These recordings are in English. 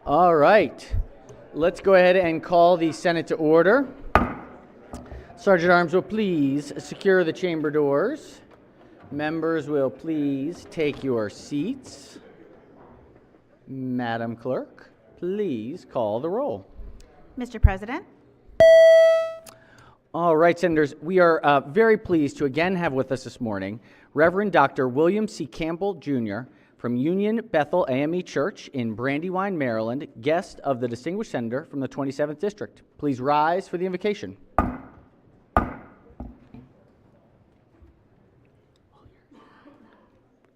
All right, let's go ahead and call the Senate to order. Sergeant Arms will please secure the chamber doors. Members will please take your seats. Madam Clerk, please call the roll. Mr. President, All right, Senators, we are very pleased to again have with us this morning Reverend Dr. William C. Campbell, Jr. from Union Bethel AME Church in Brandywine, Maryland, guest of the distinguished senator from the 27th District. Please rise for the invocation.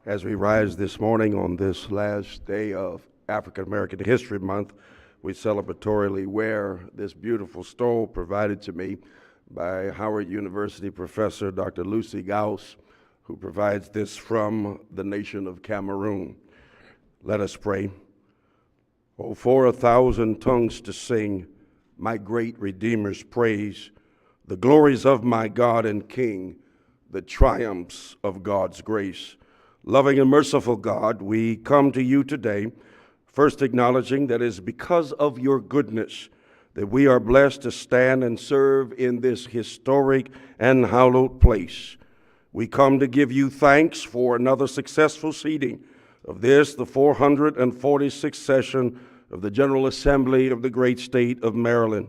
As we rise this morning on this last day of African American History Month, we celebratorily wear this beautiful stole provided to me by Howard University professor Dr. Lucy Gauss, who provides this from the nation of Cameroon. Let us pray. Oh, for 1,000 tongues to sing my great Redeemer's praise, the glories of my God and King, the triumphs of God's grace. Loving and merciful God, we come to you today, first acknowledging that it is because of your goodness that we are blessed to stand and serve in this historic and hallowed place. We come to give you thanks for another successful seating of this, the 446th session of the General Assembly of the great state of Maryland.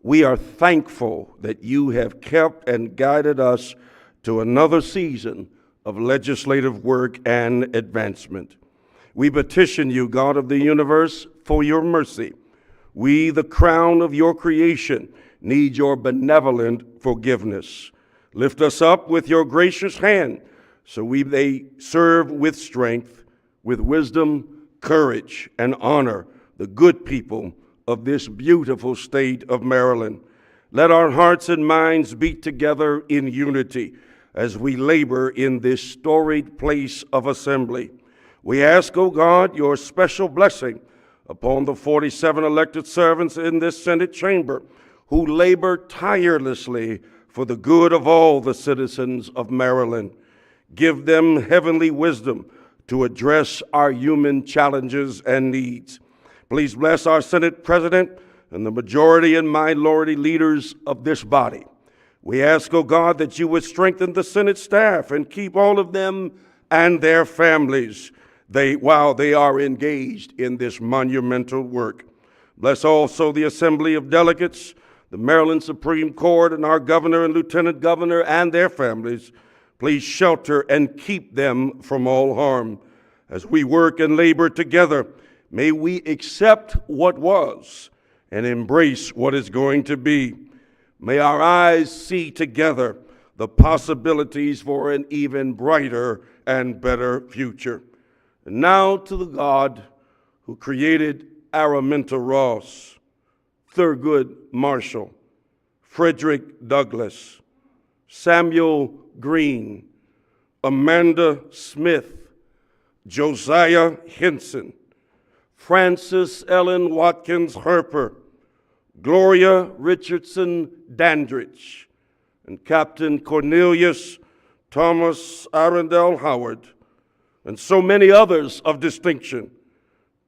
We are thankful that you have kept and guided us to another season of legislative work and advancement. We petition you, God of the universe, for your mercy. We, the crown of your creation, need your benevolent forgiveness. Lift us up with your gracious hand so we may serve with strength, with wisdom, courage, and honor the good people of this beautiful state of Maryland. Let our hearts and minds beat together in unity as we labor in this storied place of assembly. We ask, O God, your special blessing upon the 47 elected servants in this Senate chamber who labor tirelessly for the good of all the citizens of Maryland. Give them heavenly wisdom to address our human challenges and needs. Please bless our Senate President and the majority and minority leaders of this body. We ask, O God, that you would strengthen the Senate staff and keep all of them and their families while they are engaged in this monumental work. Bless also the Assembly of Delegates, the Maryland Supreme Court, and our governor and lieutenant governor and their families. Please shelter and keep them from all harm. As we work and labor together, may we accept what was and embrace what is going to be. May our eyes see together the possibilities for an even brighter and better future. And now to the God who created Araminta Ross, Thurgood Marshall, Frederick Douglass, Samuel Green, Amanda Smith, Josiah Henson, Frances Ellen Watkins Harper, Gloria Richardson Dandridge, and Captain Cornelius Thomas Arundel Howard, and so many others of distinction.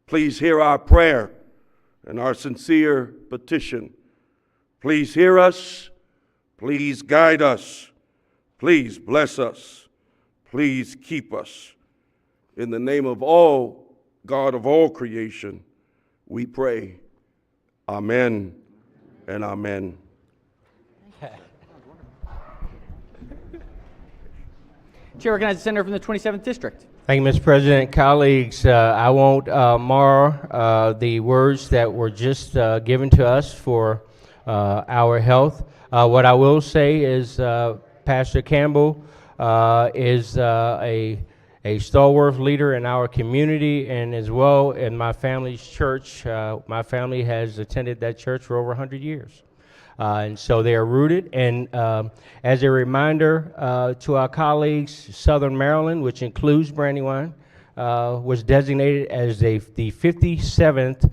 Please hear our prayer and our sincere petition. Please hear us. Please guide us. Please bless us. Please keep us. In the name of all, God of all creation, we pray. Amen and amen. Chair recognizes the senator from the 27th District. Thank you, Mr. President. Colleagues, I won't mar the words that were just given to us for our health. What I will say is Pastor Campbell is a stalwart leader in our community and as well in my family's church. My family has attended that church for over 100 years. And so they are rooted. And as a reminder to our colleagues, Southern Maryland, which includes Brandywine, was designated as the 57th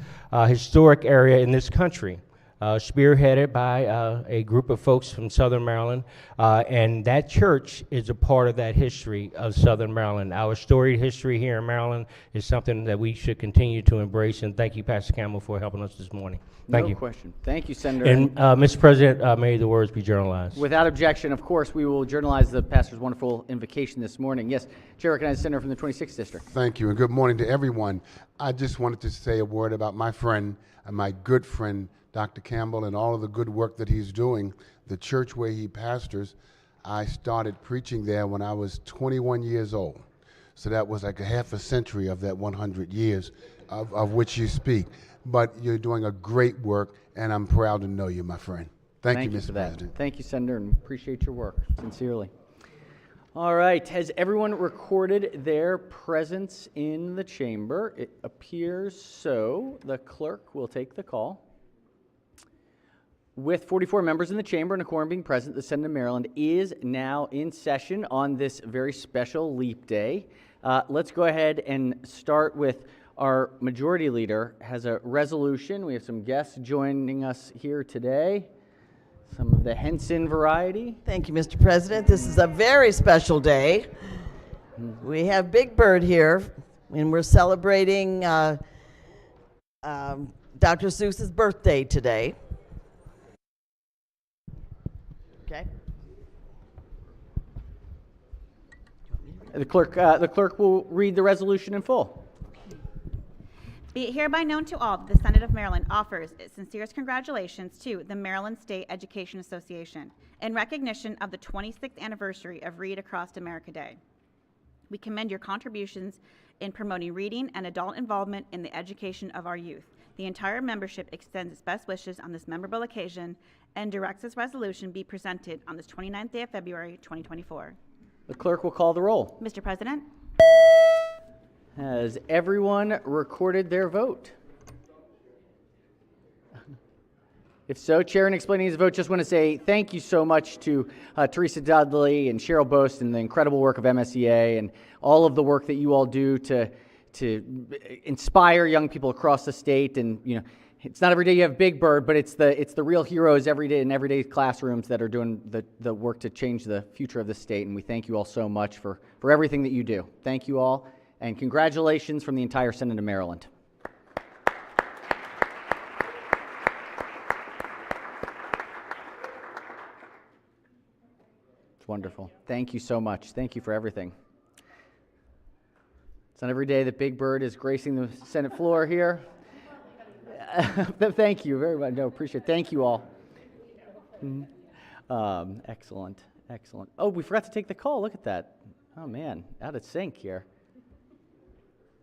historic area in this country. spearheaded by a group of folks from Southern Maryland, and that church is a part of that history of Southern Maryland. Our storied history here in Maryland is something that we should continue to embrace, and thank you, Pastor Campbell, for helping us this morning. Thank No you. question. Thank you, Senator. And Mr. President, may the words be journalized. Without objection, of course, we will journalize the pastor's wonderful invocation this morning. Yes, Chair recognizes the Senator from the 26th District. Thank you, and good morning to everyone. I just wanted to say a word about my friend, my good friend, Dr. Campbell, and all of the good work that he's doing. The church where he pastors, I started preaching there when I was 21 years old. So that was like a half a century of that 100 years of which you speak. But you're doing a great work, and I'm proud to know you, my friend. Thank you, Mr. for that. President. Thank you, Senator, and appreciate your work, sincerely. All right, has everyone recorded their presence in the chamber? It appears so. The clerk will take the call. With 44 members in the chamber and a quorum being present, the Senate of Maryland is now in session on this very special Leap Day. Let's go ahead and start with our majority leader has a resolution. We have some guests joining us here today. Some of the Henson variety. Thank you, Mr. President. This is a very special day. We have Big Bird here, and we're celebrating Dr. Seuss's birthday today. Okay. The clerk will read the resolution in full. Be it hereby known to all that the Senate of Maryland offers its sincerest congratulations to the Maryland State Education Association in recognition of the 26th anniversary of Read Across America Day. We commend your contributions in promoting reading and adult involvement in the education of our youth. The entire membership extends its best wishes on this memorable occasion and directs this resolution be presented on this 29th day of February, 2024. The clerk will call the roll. Mr. President? Has everyone recorded their vote? If so, Chair, in explaining his vote, just want to say thank you so much to Teresa Dudley and Cheryl Boast and the incredible work of MSEA and all of the work that you all do to inspire young people across the state. And you know, it's not every day you have Big Bird, but it's the real heroes every day in everyday classrooms that are doing the work to change the future of the state. And we thank you all so much for everything that you do. Thank you all, and congratulations from the entire Senate of Maryland. It's wonderful. Thank you so much. Thank you for everything. It's not every day that Big Bird is gracing the Senate floor here. Thank you very much. No, appreciate it. Thank you all. Excellent. Excellent. Oh, we forgot to take the call. Look at that. Oh, man. Out of sync here.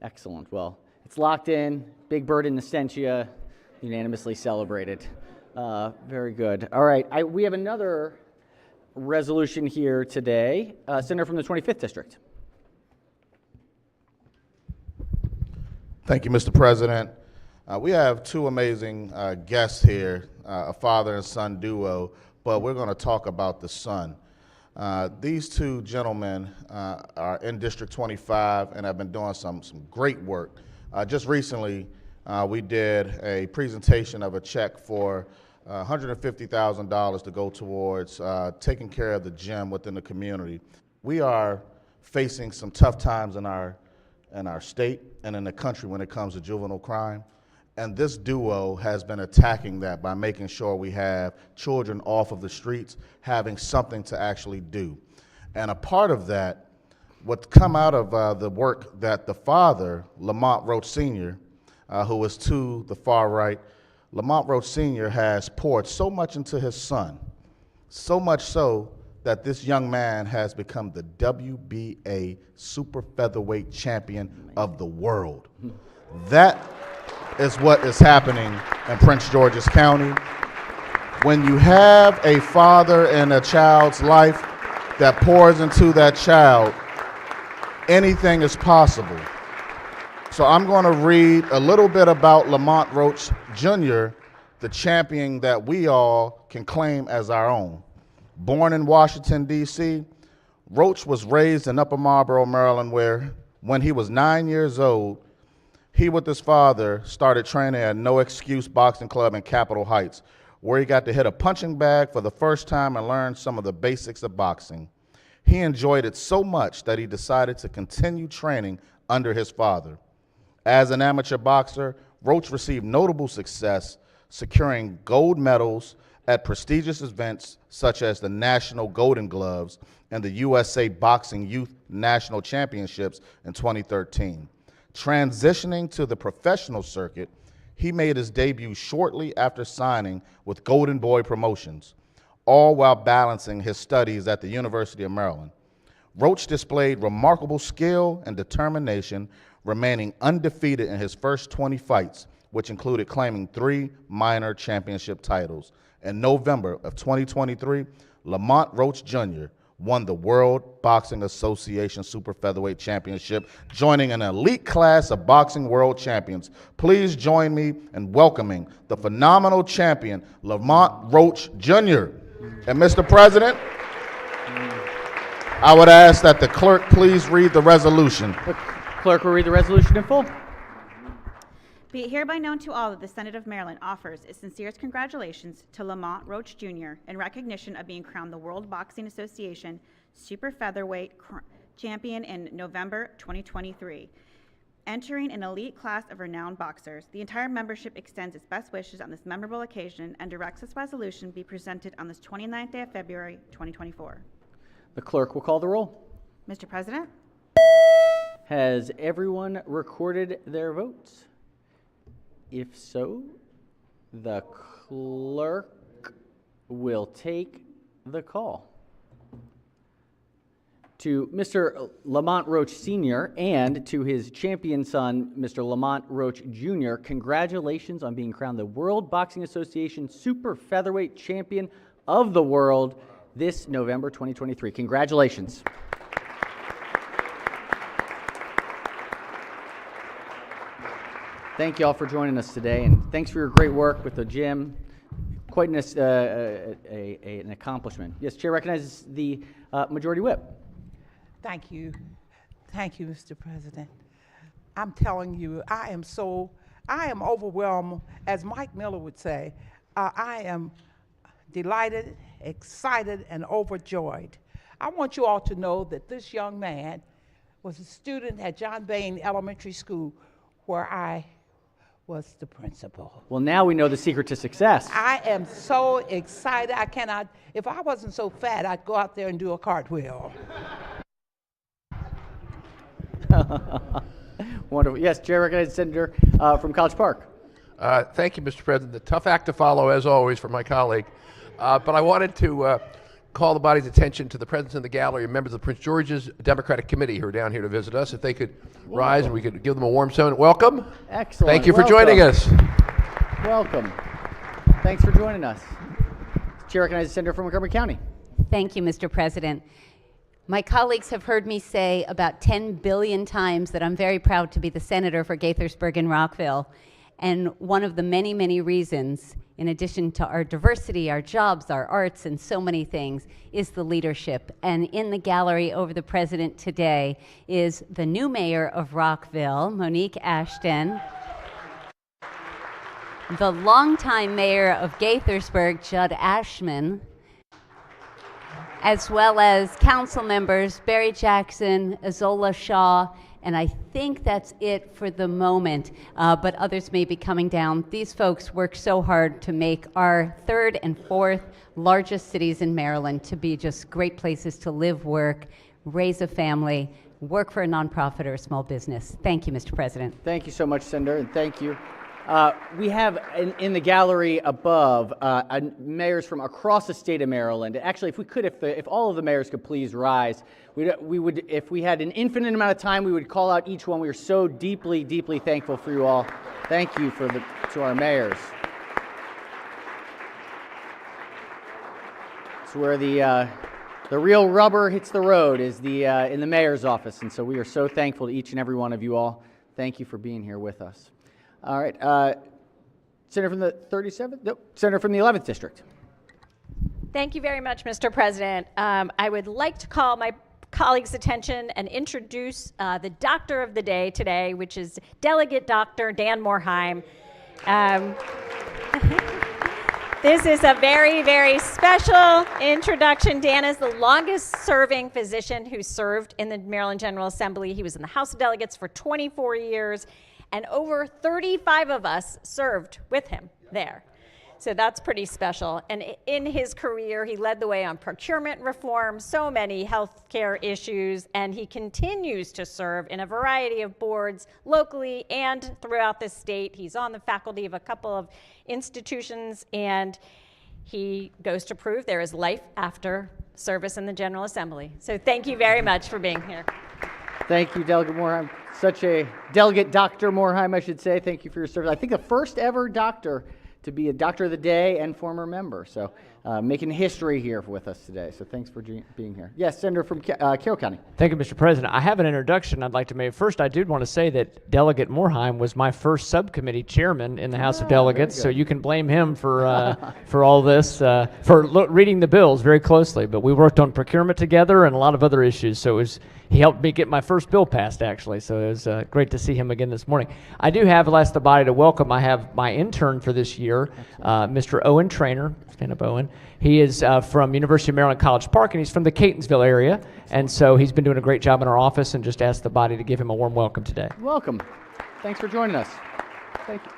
Excellent. Well, it's locked in. Big Bird in Essentia, unanimously celebrated. Very good. All right. We have another resolution here today. Senator from the 25th District. Thank you, Mr. President. We have two amazing guests here, a father and son duo, but we're going to talk about the son. These two gentlemen are in District 25 and have been doing some great work. Just recently, we did a presentation of a check for $150,000 to go towards taking care of the gym within the community. We are facing some tough times in our state and in the country when it comes to juvenile crime. And this duo has been attacking that by making sure we have children off of the streets, having something to actually do. And a part of that, what's come out of the work that the father, Lamont Roach Sr., who is to the far right, Lamont Roach Sr. has poured so much into his son, so much so that this young man has become the WBA super featherweight champion of the world. That is what is happening in Prince George's County. When you have a father in a child's life that pours into that child, anything is possible. So I'm going to read a little bit about Lamont Roach Jr., the champion that we all can claim as our own. Born in Washington, D.C., Roach was raised in Upper Marlboro, Maryland, where when he was 9 years old, he with his father started training at No Excuse Boxing Club in Capitol Heights. where he got to hit a punching bag for the first time and learn some of the basics of boxing. He enjoyed it so much that he decided to continue training under his father. As an amateur boxer, Roach received notable success, securing gold medals at prestigious events such as the National Golden Gloves and the USA Boxing Youth National Championships in 2013. Transitioning to the professional circuit, he made his debut shortly after signing with Golden Boy Promotions, all while balancing his studies at the University of Maryland. Roach displayed remarkable skill and determination, remaining undefeated in his first 20 fights, which included claiming 3 minor championship titles. In November of 2023, Lamont Roach Jr. won the World Boxing Association Super Featherweight Championship, joining an elite class of boxing world champions. Please join me in welcoming the phenomenal champion, Lamont Roach Jr. And Mr. President, I would ask that the clerk please read the resolution. The clerk will read the resolution in full. Be it hereby known to all that the Senate of Maryland offers its sincerest congratulations to Lamont Roach Jr. in recognition of being crowned the World Boxing Association Super Featherweight Champion in November 2023. Entering an elite class of renowned boxers, the entire membership extends its best wishes on this memorable occasion and directs this resolution be presented on this 29th day of February 2024. The clerk will call the roll. Mr. President? Has everyone recorded their votes? If so, the clerk will take the call. To Mr. Lamont Roach Sr. and to his champion son, Mr. Lamont Roach Jr., congratulations on being crowned the World Boxing Association Super Featherweight Champion of the World this November 2023. Congratulations. Thank you all for joining us today, and thanks for your great work with the gym. Quite an accomplishment. Yes, Chair recognizes the Majority Whip. Thank you. Thank you, Mr. President. I'm telling you, I am overwhelmed, as Mike Miller would say. I am delighted, excited, and overjoyed. I want you all to know that this young man was a student at John Bain Elementary School, where I was the principal. Well, now we know the secret to success. I am so excited. I cannot, if I wasn't so fat, I'd go out there and do a cartwheel. Wonderful. Yes, Chair recognizes Senator from College Park. Thank you, Mr. President. A tough act to follow, as always, for my colleague. But I wanted to call the body's attention to the presence in the gallery of members of the Prince George's Democratic Committee who are down here to visit us. If they could rise and we could give them a warm welcome. Excellent. Thank you for Welcome. joining us. Welcome. Thanks for joining us. Chair recognizes Senator from Montgomery County. Thank you, Mr. President. My colleagues have heard me say about 10 billion times that I'm very proud to be the senator for Gaithersburg and Rockville. And one of the many, many reasons, in addition to our diversity, our jobs, our arts, and so many things, is the leadership. And in the gallery over the president today is the new mayor of Rockville, Monique Ashton, the longtime mayor of Gaithersburg, Judd Ashman, as well as council members Barry Jackson, Azola Shaw, and I think that's it for the moment, but others may be coming down. These folks work so hard to make our third and fourth largest cities in Maryland to be just great places to live, work, raise a family, work for a nonprofit or a small business. Thank you, Mr. President. Thank you so much, Senator, and thank you. We have in the gallery above mayors from across the state of Maryland. Actually, if we could, if all of the mayors could please rise, we would. If we had an infinite amount of time, we would call out each one. We are so deeply, deeply thankful for you all. Thank you to our mayors. It's where the real rubber hits the road is in the mayor's office, and so we are so thankful to each and every one of you all. Thank you for being here with us. All right, Senator from the 37th? Nope, Senator from the 11th District. Thank you very much, Mr. President. I would like to call my colleagues' attention and introduce the doctor of the day today, which is Delegate Dr. Dan Morheim. This is a very, very special introduction. Dan is the longest serving physician who served in the Maryland General Assembly. He was in the House of Delegates for 24 years, and over 35 of us served with him there. So that's pretty special. And in his career, he led the way on procurement reform, so many healthcare issues, and he continues to serve in a variety of boards locally and throughout the state. He's on the faculty of a couple of institutions, and he goes to prove there is life after service in the General Assembly. So thank you very much for being here. Thank you, Delegate Morheim. Delegate Dr. Morheim, I should say. Thank you for your service. I think the first ever doctor to be a Doctor of the Day and former member. So making history here with us today. So thanks for being here. Yes, Senator from Carroll County. Thank you, Mr. President. I have an introduction I'd like to make. First, I did want to say that Delegate Morheim was my first subcommittee chairman in the House of Delegates, so you can blame him for for all this, reading the bills very closely. But we worked on procurement together and a lot of other issues, so he helped me get my first bill passed, actually, so it was great to see him again this morning. I do have, ask the body to welcome, I have my intern for this year, Mr. Owen Trainer. Stand up, Owen. He is from University of Maryland College Park, and he's from the Catonsville area, and so he's been doing a great job in our office, and just ask the body to give him a warm welcome today. Welcome. Thanks for joining us. Thank you.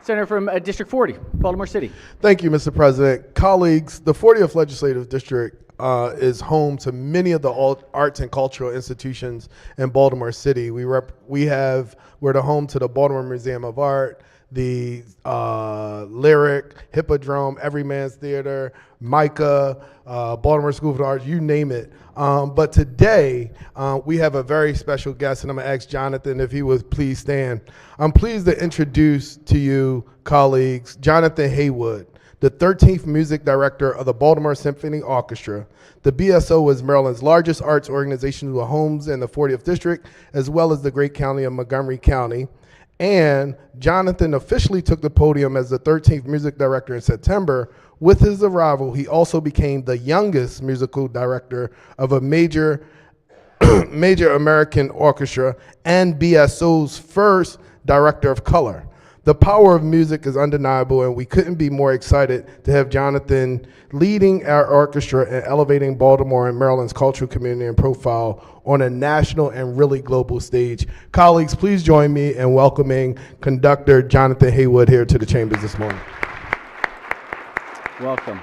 Senator from District 40, Baltimore City. Thank you, Mr. President. Colleagues, the 40th Legislative District is home to many of the arts and cultural institutions in Baltimore City. We're the home to the Baltimore Museum of Art, the Lyric, Hippodrome, Everyman's Theater, MICA, Baltimore School of the Arts, you name it. But today, we have a very special guest, and I'm gonna ask Jonathan if he would please stand. I'm pleased to introduce to you, colleagues, Jonathan Haywood, the 13th music director of the Baltimore Symphony Orchestra. The BSO is Maryland's largest arts organization with homes in the 40th District, as well as the great county of Montgomery County. And Jonathan officially took the podium as the 13th music director in September. With his arrival, he also became the youngest musical director of a major American orchestra and BSO's first director of color. The power of music is undeniable, and we couldn't be more excited to have Jonathan leading our orchestra and elevating Baltimore and Maryland's cultural community and profile on a national and really global stage. Colleagues, please join me in welcoming conductor Jonathan Haywood here to the chambers this morning. Welcome.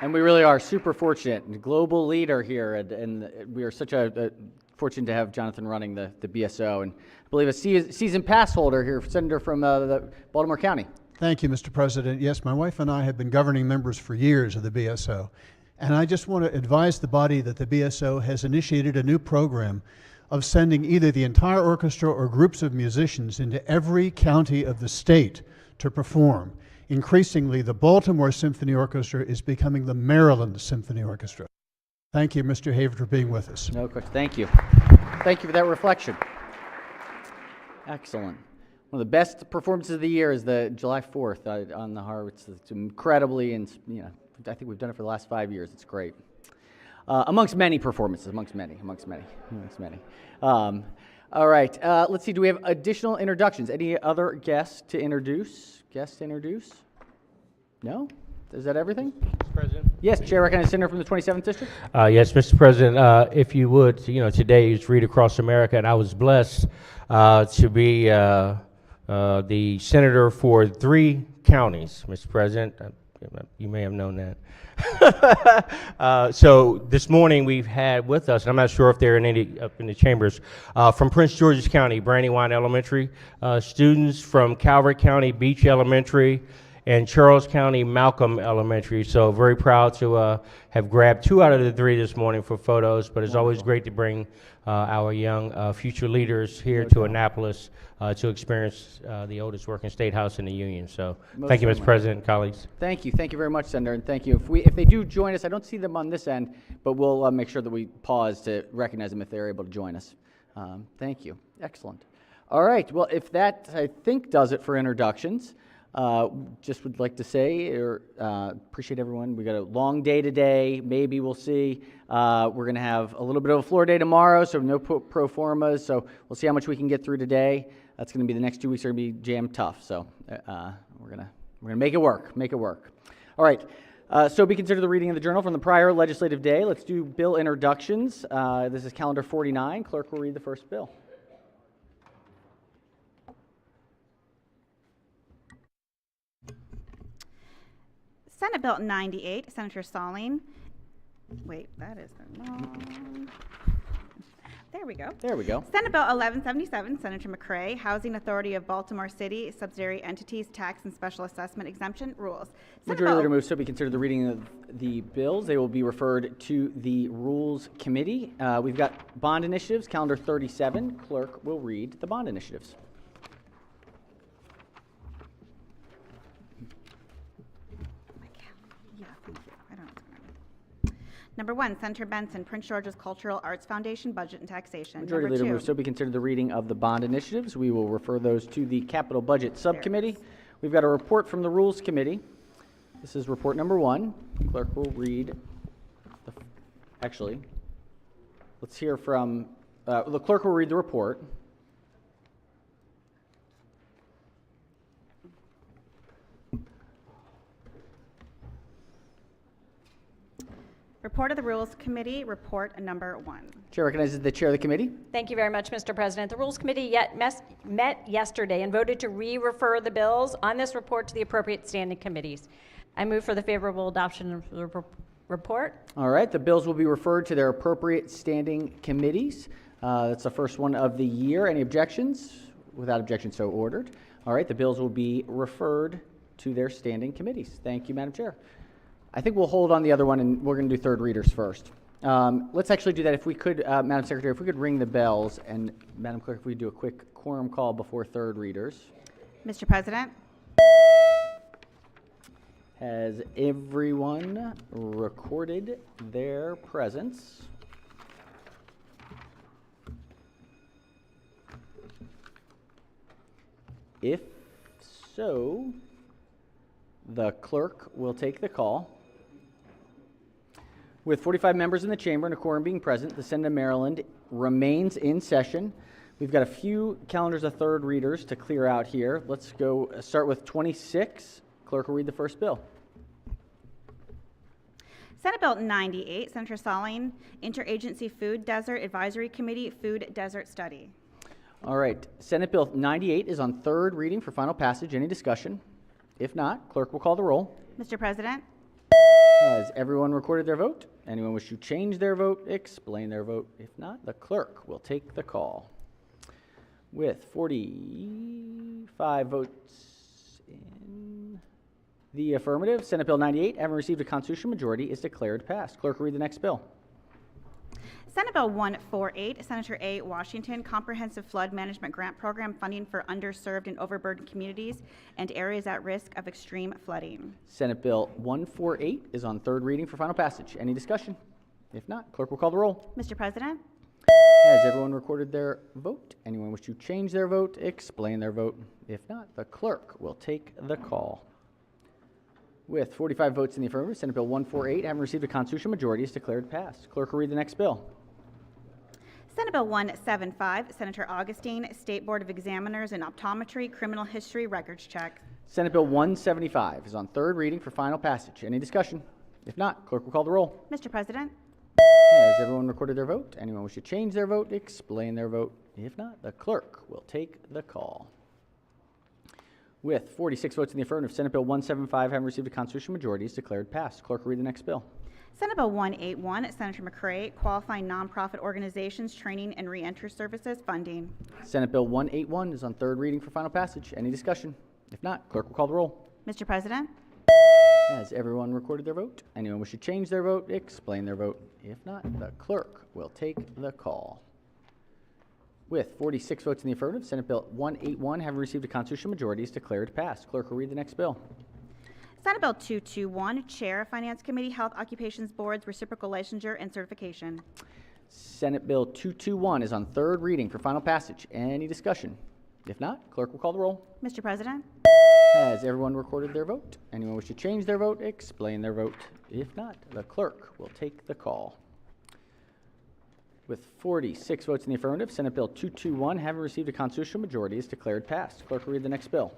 And we really are super fortunate, global leader here, and we are such a fortunate to have Jonathan running the BSO, and I believe a season pass holder here, Senator from the Baltimore County. Thank you, Mr. President. Yes, my wife and I have been governing members for years of the BSO, and I just want to advise the body that the BSO has initiated a new program of sending either the entire orchestra or groups of musicians into every county of the state to perform. Increasingly, the Baltimore Symphony Orchestra is becoming the Maryland Symphony Orchestra. Thank you, Mr. Haywood, for being with us. No question. Thank you. Thank you for that reflection. Excellent. One of the best performances of the year is the July 4th on the Harvard. It's incredibly, and I think we've done it for the last 5 years. It's great. Amongst many performances, amongst many. All right. Let's see. Do we have additional introductions? Any other guests to introduce? No? Is that everything? Mr. President? Yes, Chair recognizes Senator from the 27th District. Yes, Mr. President, if you would, today is Read Across America, and I was blessed to be the senator for 3 counties, Mr. President. You may have known that. So this morning we've had with us, and I'm not sure if they're in any up in the chambers, from Prince George's County, Brandywine Elementary, students from Calvert County, Beach Elementary, and Charles County, Malcolm Elementary. So very proud to have grabbed 2 out of the 3 this morning for photos, but it's always great to bring our young future leaders here to Annapolis to experience the oldest working state house in the Union. So thank you, Mr. President and colleagues. Thank you very much, Senator, and thank you. If they do join us, I don't see them on this end, but we'll make sure that we pause to recognize them if they're able to join us. Thank you. Excellent. All right. Well, if that, I think, does it for introductions. Just would like to say, appreciate everyone. We got a long day today. Maybe we'll see. We're going to have a little bit of a floor day tomorrow, so no pro formas. So we'll see how much we can get through today. That's going to be the next 2 weeks are going to be jam tough. So we're gonna make it work. Make it work. All right. So be considered the reading of the journal from the prior legislative day. Let's do bill introductions. This is calendar 49. Clerk will read the first bill. Senate Bill 98, Senator Salling. Wait, that is the wrong. There we go. There we go. Senate Bill 1177, Senator McCray, Housing Authority of Baltimore City, Subsidiary Entities, Tax and Special Assessment Exemption Rules. Majority Leader moves, so be considered the reading of the bills. They will be referred to the Rules Committee. We've got bond initiatives, calendar 37. Clerk will read the bond initiatives. Number 1, Senator Benson, Prince George's Cultural Arts Foundation, Budget and Taxation. Majority Number Leader 2, moves, so be considered the reading of the bond initiatives. We will refer those to the Capital Budget Subcommittee. We've got a report from the Rules Committee. This is report number 1. Clerk will read. Actually, let's hear from the clerk will read the report. Report of the Rules Committee, report number 1. Chair recognizes the chair of the committee. Thank you very much, Mr. President. The Rules Committee met yesterday and voted to re-refer the bills on this report to the appropriate standing committees. I move for the favorable adoption of the report. All right, the bills will be referred to their appropriate standing committees. That's the first one of the year. Any objections? Without objection, so ordered. All right, the bills will be referred to their standing committees. Thank you, Madam Chair. I think we'll hold on the other one, and we're going to do third readers first. Let's actually do that. If we could, Madam Secretary, if we could ring the bells, and Madam Clerk, if we do a quick quorum call before third readers. Mr. President. Has everyone recorded their presence? If so, the clerk will take the call. With 45 members in the chamber and a quorum being present, the Senate of Maryland remains in session. We've got a few calendars of third readers to clear out here. Let's go start with 26. Clerk will read the first bill. Senate Bill 98, Senator Salling, Interagency Food Desert Advisory Committee, Food Desert Study. All right, Senate Bill 98 is on third reading for final passage. Any discussion? If not, clerk will call the roll. Mr. President. Has everyone recorded their vote? Anyone wish to change their vote, explain their vote? If not, the clerk will take the call. With 45 votes in the affirmative, Senate Bill 98, having received a constitutional majority, is declared passed. Clerk will read the next bill. Senate Bill 148, Senator A. Washington, Comprehensive Flood Management Grant Program, funding for underserved and overburdened communities and areas at risk of extreme flooding. Senate Bill 148 is on third reading for final passage. Any discussion? If not, clerk will call the roll. Mr. President. Has everyone recorded their vote? Anyone wish to change their vote, explain their vote? If not, the clerk will take the call. With 45 votes in the affirmative, Senate Bill 148, having received a constitutional majority, is declared passed. Clerk will read the next bill. Senate Bill 175, Senator Augustine, State Board of Examiners in Optometry, Criminal History Records Check. Senate Bill 175 is on third reading for final passage. Any discussion? If not, clerk will call the roll. Mr. President. Has everyone recorded their vote? Anyone wish to change their vote, explain their vote? If not, the clerk will take the call. With 46 votes in the affirmative, Senate Bill 175, having received a constitutional majority, is declared passed. Clerk will read the next bill. Senate Bill 181, Senator McCray, Qualifying Nonprofit Organizations Training and Reentry Services Funding. Senate Bill 181 is on third reading for final passage. Any discussion? If not, clerk will call the roll. Mr. President. Has everyone recorded their vote? Anyone wish to change their vote, explain their vote? If not, the clerk will take the call. With 46 votes in the affirmative, Senate Bill 181, having received a constitutional majority, is declared passed. Clerk will read the next bill. Senate Bill 221, Chair, Finance Committee, Health Occupations Boards, Reciprocal Licensure and Certification. Senate Bill 221 is on third reading for final passage. Any discussion? If not, clerk will call the roll. Mr. President. Has everyone recorded their vote? Anyone wish to change their vote, explain their vote? If not, the clerk will take the call. With 46 votes in the affirmative, Senate Bill 221, having received a constitutional majority, is declared passed. Clerk will read the next bill.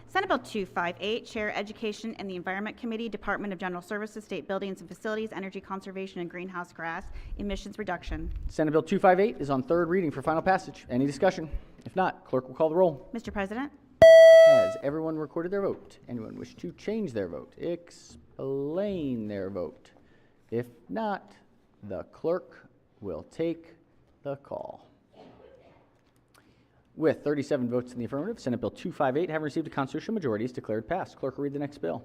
Senate Bill 258, Chair, Education and the Environment Committee, Department of General Services, State Buildings and Facilities, Energy Conservation and Greenhouse Gas Emissions Reduction. Senate Bill 258 is on third reading for final passage. Any discussion? If not, clerk will call the roll. Mr. President? Has everyone recorded their vote? Anyone wish to change their vote? Explain their vote. If not, the clerk will take the call. With 37 votes in the affirmative, Senate Bill 258, having received a constitutional majority, is declared passed. Clerk will read the next bill.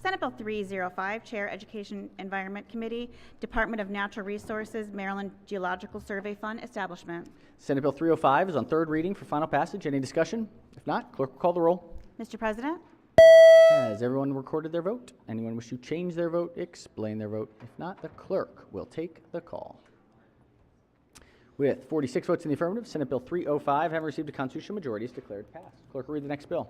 Senate Bill 305, Chair, Education Environment Committee, Department of Natural Resources, Maryland Geological Survey Fund Establishment. Senate Bill 305 is on third reading for final passage. Any discussion? If not, clerk will call the roll. Mr. President? Has everyone recorded their vote? Anyone wish to change their vote? Explain their vote. If not, the clerk will take the call. With 46 votes in the affirmative, Senate Bill 305, having received a constitutional majority, is declared passed. Clerk will read the next bill.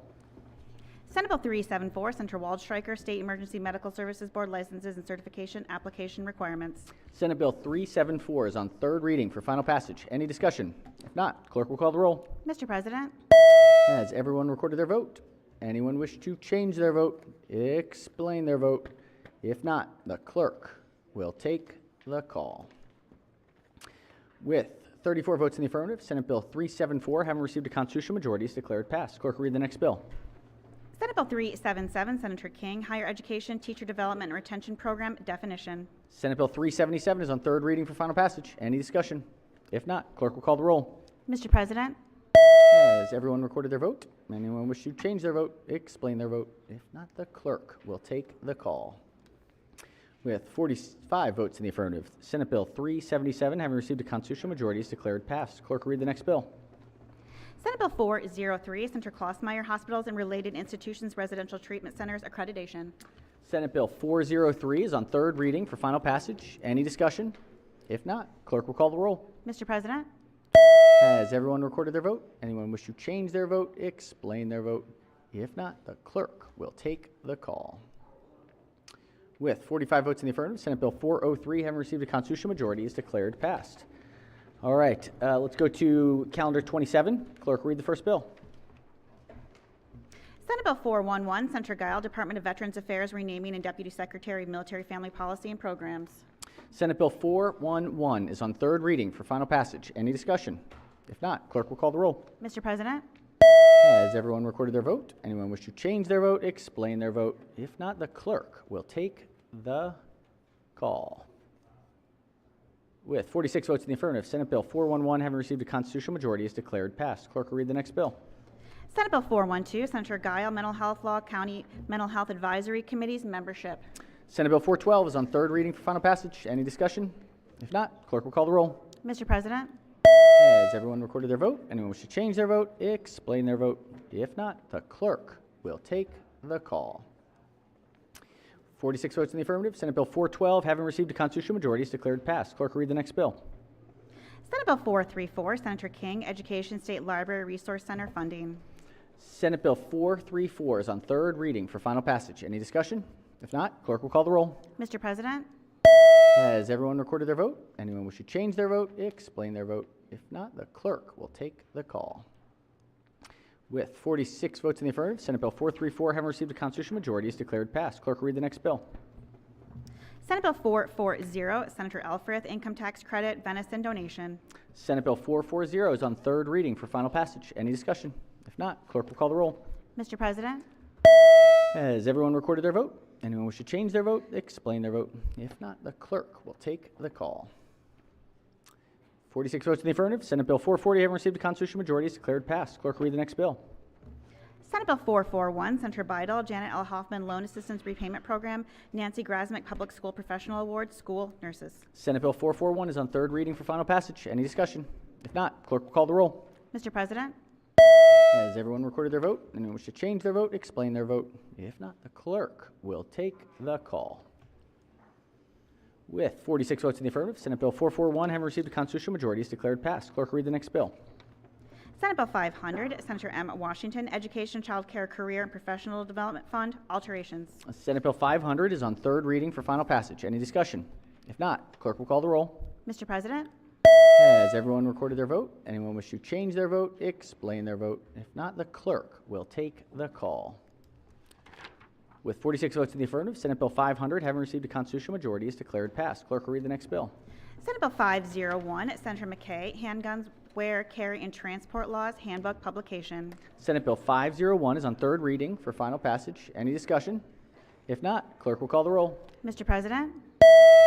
Senate Bill 374, Senator Waldstreicher, State Emergency Medical Services Board Licenses and Certification Application Requirements. Senate Bill 374 is on third reading for final passage. Any discussion? If not, clerk will call the roll. Mr. President? Has everyone recorded their vote? Anyone wish to change their vote? Explain their vote. If not, the clerk will take the call. With 34 votes in the affirmative, Senate Bill 374, having received a constitutional majority, is declared passed. Clerk will read the next bill. Senate Bill 377, Senator King, Higher Education Teacher Development and Retention Program Definition. Senate Bill 377 is on third reading for final passage. Any discussion? If not, clerk will call the roll. Mr. President? Has everyone recorded their vote? Anyone wish to change their vote? Explain their vote. If not, the clerk will take the call. With 45 votes in the affirmative, Senate Bill 377, having received a constitutional majority, is declared passed. Clerk will read the next bill. Senate Bill 403, Senator Klossmeyer, Hospitals and Related Institutions Residential Treatment Centers Accreditation. Senate Bill 403 is on third reading for final passage. Any discussion? If not, clerk will call the roll. Mr. President? Has everyone recorded their vote? Anyone wish to change their vote? Explain their vote. If not, the clerk will take the call. With 45 votes in the affirmative, Senate Bill 403, having received a constitutional majority, is declared passed. All right, let's go to calendar 27. Clerk, read the first bill. Senate Bill 411, Senator Guile, Department of Veterans Affairs, renaming and Deputy Secretary of Military Family Policy and Programs. Senate Bill 411 is on third reading for final passage. Any discussion? If not, clerk will call the roll. Mr. President? Has everyone recorded their vote? Anyone wish to change their vote? Explain their vote. If not, the clerk will take the call. With 46 votes in the affirmative, Senate Bill 411, having received a constitutional majority, is declared passed. Clerk will read the next bill. Senate Bill 412, Senator Guile, Mental Health Law, County Mental Health Advisory Committee's membership. Senate Bill 412 is on third reading for final passage. Any discussion? If not, clerk will call the roll. Mr. President? Has everyone recorded their vote? Anyone wish to change their vote? Explain their vote. If not, the clerk will take the call. 46 votes in the affirmative. Senate Bill 412, having received a constitutional majority, is declared passed. Clerk will read the next bill. Senate Bill 434, Senator King, Education State Library Resource Center funding. Senate Bill 434 is on third reading for final passage. Any discussion? If not, clerk will call the roll. Mr. President? Has everyone recorded their vote? Anyone wish to change their vote? Explain their vote. If not, the clerk will take the call. With 46 votes in the affirmative, Senate Bill 434, having received a constitutional majority, is declared passed. Clerk will read the next bill. Senate Bill 440, Senator Elfrith, Income Tax Credit, Venison Donation. Senate Bill 440 is on third reading for final passage. Any discussion? If not, clerk will call the roll. Mr. President? Has everyone recorded their vote? Anyone wish to change their vote? Explain their vote. If not, the clerk will take the call. 46 votes in the affirmative. Senate Bill 440, having received a constitutional majority, is declared passed. Clerk will read the next bill. Senate Bill 441, Senator Bidel, Janet L. Hoffman Loan Assistance Repayment Program, Nancy Grasmick Public School Professional Award, School Nurses. Senate Bill 441 is on third reading for final passage. Any discussion? If not, clerk will call the roll. Mr. President? Has everyone recorded their vote? Anyone wish to change their vote? Explain their vote. If not, the clerk will take the call. With 46 votes in the affirmative, Senate Bill 441, having received a constitutional majority, is declared passed. Clerk will read the next bill. Senate Bill 500, Senator M. Washington, Education, Child Care, Career, and Professional Development Fund, alterations. Senate Bill 500 is on third reading for final passage. Any discussion? If not, clerk will call the roll. Mr. President, Has everyone recorded their vote? Anyone wish to change their vote, explain their vote? If not, the clerk will take the call. With 46 votes in the affirmative, Senate Bill 500, having received a constitutional majority, is declared passed. Clerk will read the next bill. Senate Bill 501, Senator McKay, Handguns, Wear, Carry, and Transport Laws Handbook Publication. Senate Bill 501 is on third reading for final passage. Any discussion? If not, clerk will call the roll. Mr. President,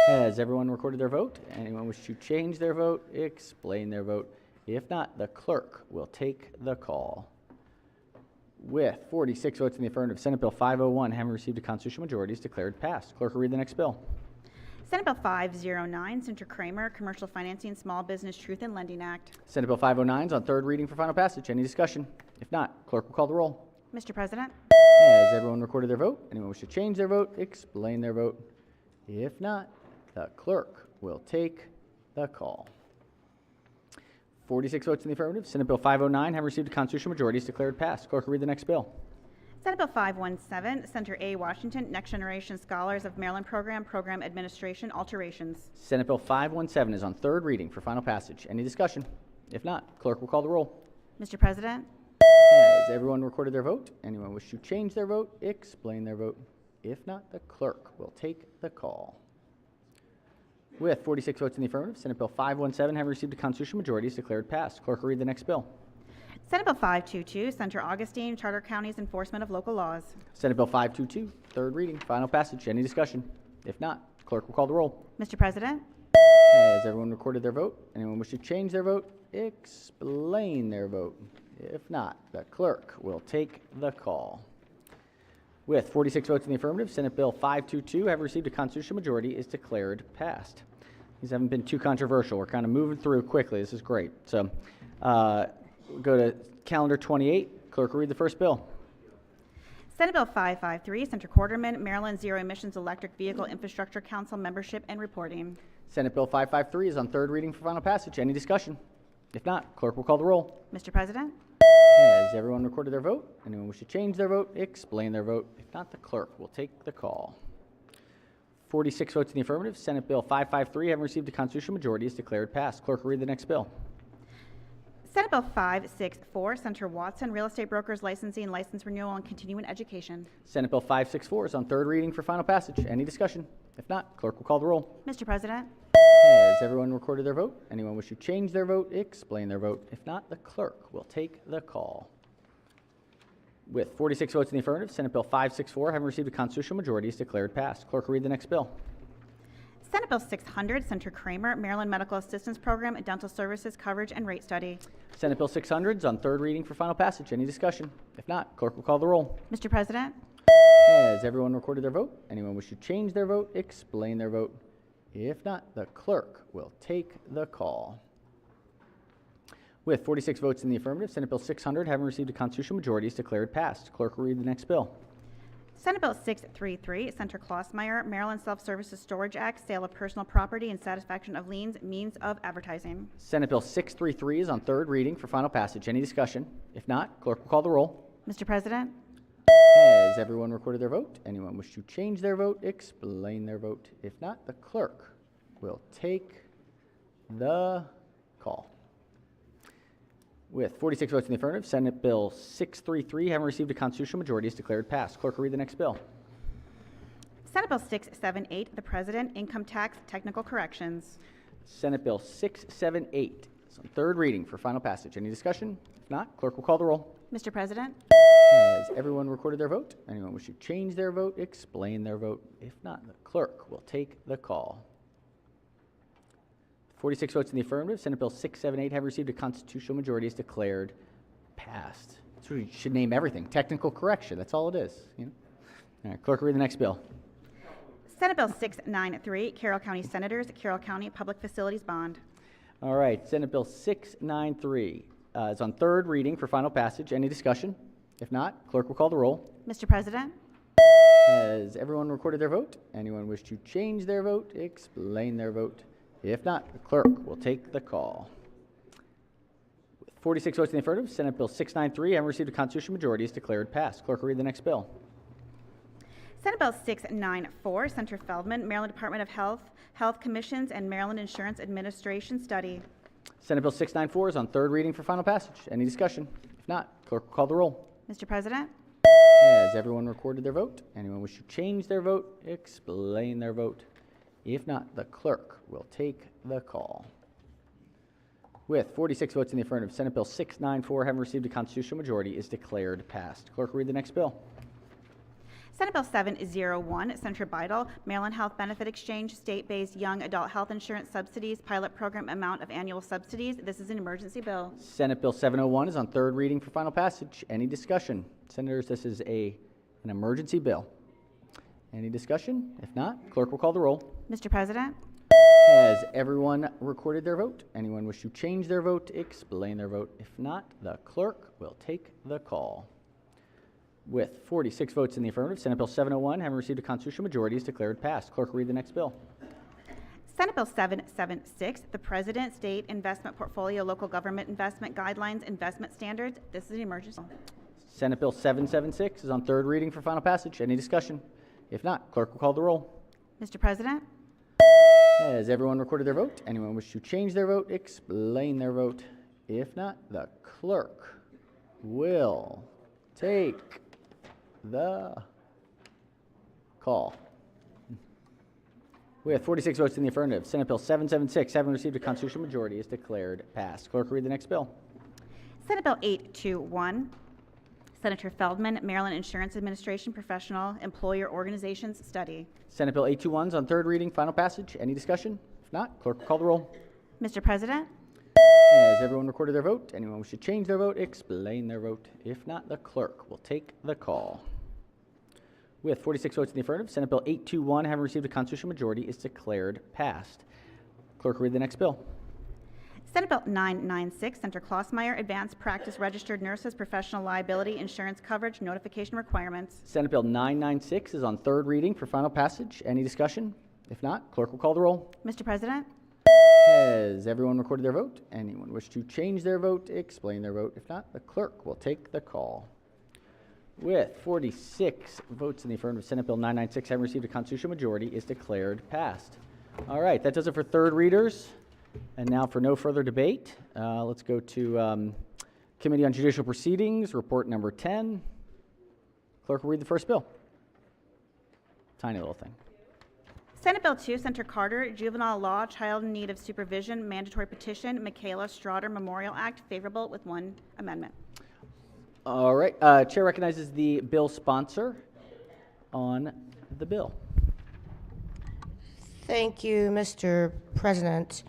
Has everyone recorded their vote? Anyone wish to change their vote, explain their vote? If not, the clerk will take the call. With 46 votes in the affirmative, Senate Bill 501, having received a constitutional majority, is declared passed. Clerk will read the next bill. Senate Bill 509, Senator Kramer, Commercial Financing, Small Business Truth in Lending Act. Senate Bill 509 is on third reading for final passage. Any discussion? If not, clerk will call the roll. Mr. President, Has everyone recorded their vote? Anyone wish to change their vote, explain their vote? If not, the clerk will take the call. 46 votes in the affirmative. Senate Bill 509, having received a constitutional majority, is declared passed. Clerk will read the next bill. Senate Bill 517, Senator A. Washington, Next Generation Scholars of Maryland Program, Program Administration Alterations. Senate Bill 517 is on third reading for final passage. Any discussion? If not, clerk will call the roll. Mr. President, Has everyone recorded their vote? Anyone wish to change their vote, explain their vote? If not, the clerk will take the call. With 46 votes in the affirmative, Senate Bill 517, having received a constitutional majority, is declared passed. Clerk will read the next bill. Senate Bill 522, Senator Augustine, Charter Counties Enforcement of Local Laws. Senate Bill 522, third reading, final passage. Any discussion? If not, clerk will call the roll. Mr. President, Has everyone recorded their vote? Anyone wish to change their vote, explain their vote? If not, the clerk will take the call. With 46 votes in the affirmative, Senate Bill 522, having received a constitutional majority, is declared passed. These haven't been too controversial. We're kind of moving through quickly. This is great. So we'll go to calendar 28. Clerk will read the first bill. Senate Bill 553, Senator Quarterman, Maryland Zero Emissions Electric Vehicle Infrastructure Council Membership and Reporting. Senate Bill 553 is on third reading for final passage. Any discussion? If not, clerk will call the roll. Mr. President, Has everyone recorded their vote? Anyone wish to change their vote, explain their vote? If not, the clerk will take the call. 46 votes in the affirmative. Senate Bill 553, having received a constitutional majority, is declared passed. Clerk will read the next bill. Senate Bill 564, Senator Watson, Real Estate Brokers Licensing, License Renewal, and Continuing Education. Senate Bill 564 is on third reading for final passage. Any discussion? If not, clerk will call the roll. Mr. President, Has everyone recorded their vote? Anyone wish to change their vote, explain their vote? If not, the clerk will take the call. With 46 votes in the affirmative, Senate Bill 564, having received a constitutional majority, is declared passed. Clerk will read the next bill. Senate Bill 600, Senator Kramer, Maryland Medical Assistance Program, Dental Services Coverage and Rate Study. Senate Bill 600 is on third reading for final passage. Any discussion? If not, clerk will call the roll. Mr. President, Has everyone recorded their vote? Anyone wish to change their vote, explain their vote? If not, the clerk will take the call. With 46 votes in the affirmative, Senate Bill 600, having received a constitutional majority, is declared passed. Clerk will read the next bill. Senate Bill 633, Senator Klossmeyer, Maryland Self-Services Storage Act, Sale of Personal Property and Satisfaction of Liens, Means of Advertising. Senate Bill 633 is on third reading for final passage. Any discussion? If not, clerk will call the roll. Mr. President, Has everyone recorded their vote? Anyone wish to change their vote, explain their vote? If not, the clerk will take the call. With 46 votes in the affirmative, Senate Bill 633, having received a constitutional majority, is declared passed. Clerk will read the next bill. Senate Bill 678, the President, Income Tax Technical Corrections. Senate Bill 678 is on third reading for final passage. Any discussion? If not, clerk will call the roll. Mr. President, Has everyone recorded their vote? Anyone wish to change their vote, explain their vote? If not, the clerk will take the call. 46 votes in the affirmative, Senate Bill 678, having received a constitutional majority, is declared passed. So we should name everything. Technical correction, that's all it is. You know? All right, clerk will read the next bill. Senate Bill 693, Carroll County Senators, Carroll County Public Facilities Bond. All right, Senate Bill 693 is on third reading for final passage. Any discussion? If not, clerk will call the roll. Mr. President, Has everyone recorded their vote? Anyone wish to change their vote, explain their vote? If not, the clerk will take the call. With 46 votes in the affirmative, Senate Bill 693, having received a constitutional majority, is declared passed. Clerk will read the next bill. Senate Bill 694, Senator Feldman, Maryland Department of Health, Health Commissions, and Maryland Insurance Administration study. Senate Bill 694 is on third reading for final passage. Any discussion? If not, clerk will call the roll. Mr. President, Has everyone recorded their vote? Anyone wish to change their vote? Explain their vote. If not, the clerk will take the call. With 46 votes in the affirmative, Senate Bill 694, having received a constitutional majority, is declared passed. Clerk will read the next bill. Senate Bill 701, Senator Bidel, Maryland Health Benefit Exchange, State-Based Young Adult Health Insurance Subsidies, Pilot Program Amount of Annual Subsidies. This is an emergency bill. Senate Bill 701 is on third reading for final passage. Any discussion? Senators, this is an emergency bill. Any discussion? If not, clerk will call the roll. Mr. President, Has everyone recorded their vote? Anyone wish to change their vote? Explain their vote. If not, the clerk will take the call. With 46 votes in the affirmative, Senate Bill 701, having received a constitutional majority, is declared passed. Clerk will read the next bill. Senate Bill 776, the President, State Investment Portfolio, Local Government Investment Guidelines, Investment Standards. This is an emergency. Senate Bill 776 is on third reading for final passage. Any discussion? If not, clerk will call the roll. Mr. President, Has everyone recorded their vote? Anyone wish to change their vote? Explain their vote. If not, the clerk will take the call. With 46 votes in the affirmative, Senate Bill 776, having received a constitutional majority, is declared passed. Clerk will read the next bill. Senate Bill 821, Senator Feldman, Maryland Insurance Administration Professional Employer Organizations Study. Senate Bill 821 is on third reading, final passage. Any discussion? If not, clerk will call the roll. Mr. President, Has everyone recorded their vote? Anyone wish to change their vote? Explain their vote. If not, the clerk will take the call. With 46 votes in the affirmative, Senate Bill 821, having received a constitutional majority, is declared passed. Clerk will read the next bill. Senate Bill 996, Senator Klossmeyer, Advanced Practice Registered Nurses Professional Liability Insurance Coverage Notification Requirements. Senate Bill 996 is on third reading for final passage. Any discussion? If not, clerk will call the roll. Mr. President, Has everyone recorded their vote? Anyone wish to change their vote? Explain their vote. If not, the clerk will take the call. With 46 votes in the affirmative, Senate Bill 996, having received a constitutional majority, is declared passed. All right, that does it for third readers. And now for no further debate, let's go to Committee on Judicial Proceedings, report number 10. Clerk will read the first bill. Tiny little thing. Senate Bill 2, Senator Carter, Juvenile Law, Child in Need of Supervision, Mandatory Petition, Michaela Straughter Memorial Act, favorable with one amendment. All right, Chair recognizes the bill sponsor on the bill. Thank you, Mr. President.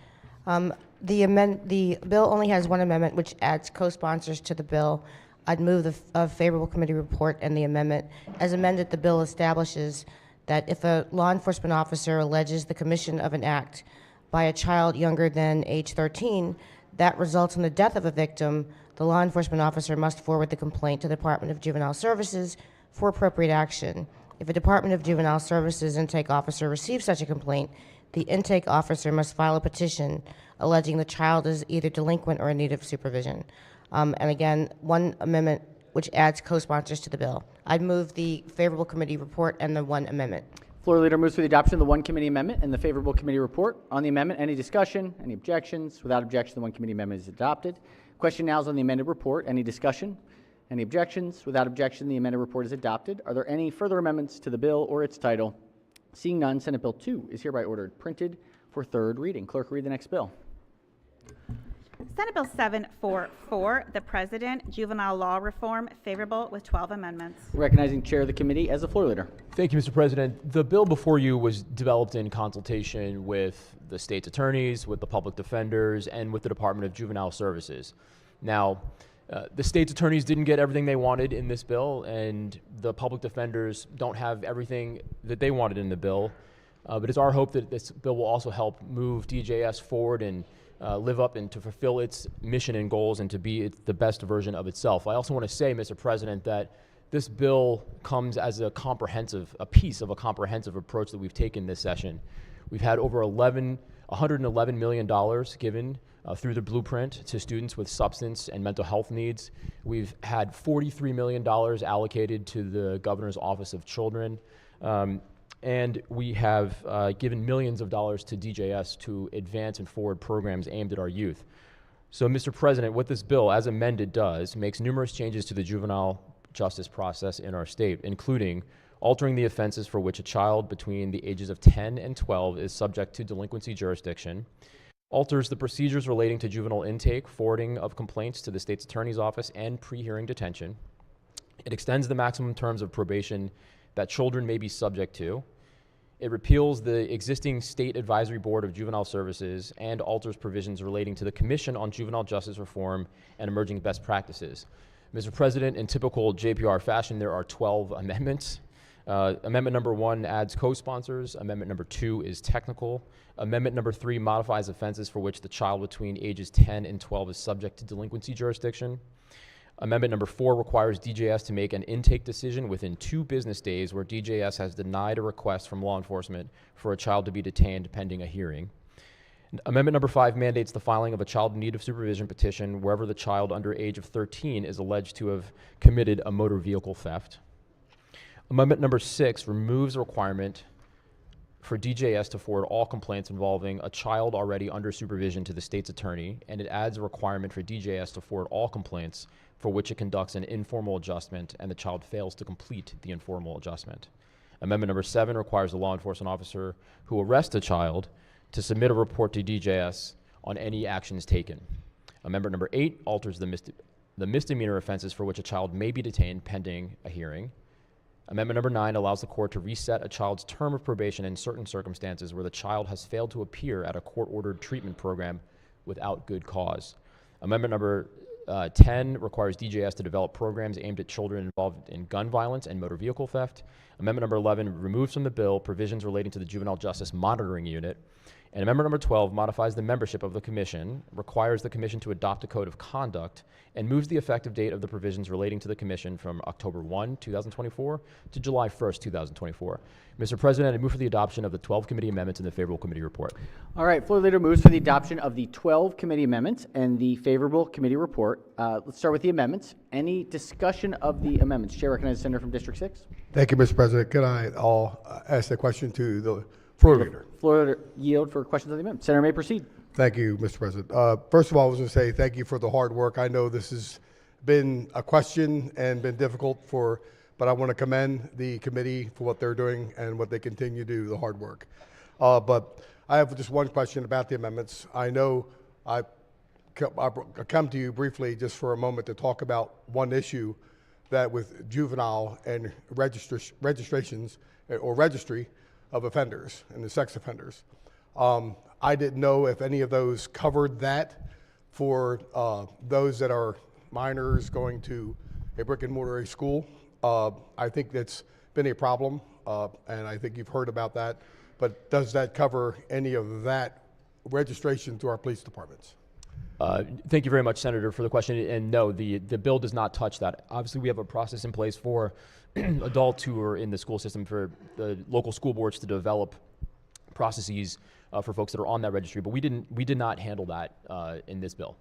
The bill only has one amendment, which adds co-sponsors to the bill. I'd move the favorable committee report and the amendment. As amended, the bill establishes that if a law enforcement officer alleges the commission of an act by a child younger than age 13 that results in the death of a victim, the law enforcement officer must forward the complaint to the Department of Juvenile Services for appropriate action. If a Department of Juvenile Services intake officer receives such a complaint, the intake officer must file a petition alleging the child is either delinquent or in need of supervision. And again, one amendment which adds co-sponsors to the bill. I'd move the favorable committee report and the one amendment. Floor Leader moves for the adoption of the one committee amendment and the favorable committee report. On the amendment, any discussion? Any objections? Without objection, the one committee amendment is adopted. Question now is on the amended report. Any discussion? Any objections? Without objection, the amended report is adopted. Are there any further amendments to the bill or its title? Seeing none, Senate Bill 2 is hereby ordered printed for third reading. Clerk, read the next bill. Senate Bill 744, the President, Juvenile Law Reform, favorable with 12 amendments. Recognizing Chair of the committee as the floor leader. Thank you, Mr. President. The bill before you was developed in consultation with the state's attorneys, with the public defenders, and with the Department of Juvenile Services. Now, the state's attorneys didn't get everything they wanted in this bill, and the public defenders don't have everything that they wanted in the bill. But it's our hope that this bill will also help move DJS forward and live up and to fulfill its mission and goals and to be the best version of itself. I also want to say, Mr. President, that this bill comes as a piece of a comprehensive approach that we've taken this session. We've had over $111 million given through the blueprint to students with substance and mental health needs. We've had $43 million allocated to the Governor's Office of Children. And we have given millions of dollars to DJS to advance and forward programs aimed at our youth. So, Mr. President, what this bill, as amended, does makes numerous changes to the juvenile justice process in our state, including altering the offenses for which a child between the ages of 10 and 12 is subject to delinquency jurisdiction, alters the procedures relating to juvenile intake, forwarding of complaints to the state's attorney's office, and pre-hearing detention. It extends the maximum terms of probation that children may be subject to. It repeals the existing State Advisory Board of Juvenile Services and alters provisions relating to the Commission on Juvenile Justice Reform and Emerging Best Practices. Mr. President, in typical JPR fashion, there are 12 amendments. Amendment number 1 adds co-sponsors. Amendment number 2 is technical. Amendment number 3 modifies offenses for which the child between ages 10 and 12 is subject to delinquency jurisdiction. Amendment number 4 requires DJS to make an intake decision within 2 business days where DJS has denied a request from law enforcement for a child to be detained pending a hearing. Amendment number 5 mandates the filing of a child in need of supervision petition wherever the child under age of 13 is alleged to have committed a motor vehicle theft. Amendment number 6 removes a requirement for DJS to forward all complaints involving a child already under supervision to the state's attorney, and it adds a requirement for DJS to forward all complaints for which it conducts an informal adjustment and the child fails to complete the informal adjustment. Amendment number 7 requires the law enforcement officer who arrests a child to submit a report to DJS on any actions taken. Amendment number 8 alters the misdemeanor offenses for which a child may be detained pending a hearing. Amendment number 9 allows the court to reset a child's term of probation in certain circumstances where the child has failed to appear at a court-ordered treatment program without good cause. Amendment number 10 requires DJS to develop programs aimed at children involved in gun violence and motor vehicle theft. Amendment number 11 removes from the bill provisions relating to the Juvenile Justice Monitoring Unit. And Amendment number 12 modifies the membership of the Commission, requires the Commission to adopt a code of conduct, and moves the effective date of the provisions relating to the Commission from October 1, 2024 to July 1st, 2024. Mr. President, I move for the adoption of the 12 committee amendments in the favorable committee report. All right, floor leader moves for the adoption of the 12 committee amendments and the favorable committee report. Let's start with the amendments. Any discussion of the amendments? Chair recognizes the senator from District 6. Thank you, Mr. President. Could I ask the question to the floor leader? Floor leader yield for questions on the amendment. Senator may proceed. Thank you, Mr. President. First of all, I was going to say thank you for the hard work. I know this has been a question and been difficult but I want to commend the committee for what they're doing and what they continue to do, the hard work. But I have just one question about the amendments. I know I come to you briefly just for a moment to talk about one issue that with juvenile and registrations or registry of offenders and the sex offenders. I didn't know if any of those covered that for those that are minors going to a brick and mortar school. I think that's been a problem, and I think you've heard about that. But does that cover any of that registration through our police departments? Thank you very much, Senator, for the question. And no, the bill does not touch that. Obviously, we have a process in place for adults who are in the school system for the local school boards to develop processes for folks that are on that registry. But we did not handle that in this bill.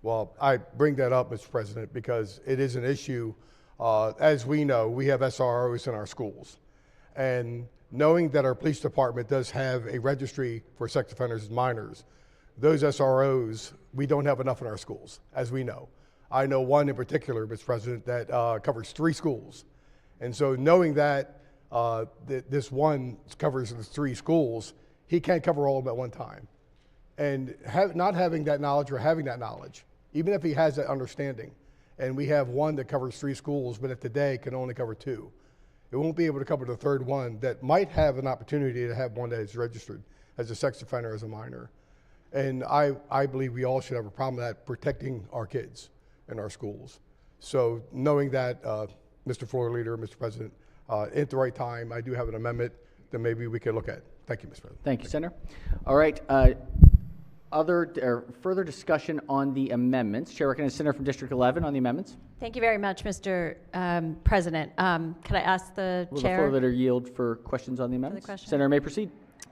Well, I bring that up, Mr. President, because it is an issue. As we know, we have SROs in our schools. And knowing that our police department does have a registry for sex offenders and minors, those SROs, we don't have enough in our schools, as we know. I know one in particular, Mr. President, that covers 3 schools. And so knowing that this one covers the 3 schools, he can't cover all of them at one time. And not having that knowledge or having that knowledge, even if he has that understanding, and we have one that covers 3 schools, but at today can only cover 2. It won't be able to cover the third one that might have an opportunity to have one that is registered as a sex offender, as a minor. And I believe we all should have a problem with that, protecting our kids in our schools. So knowing that, Mr. Floor Leader, Mr. President, at the right time, I do have an amendment that maybe we could look at. Thank you, Mr. President. Thank you, Senator. All right. Further discussion on the amendments. Chair recognizes Senator from District 11 on the amendments. Thank you very much, Mr. President. Could I ask the Will chair? the floor leader yield for questions on the amendments? Senator may proceed.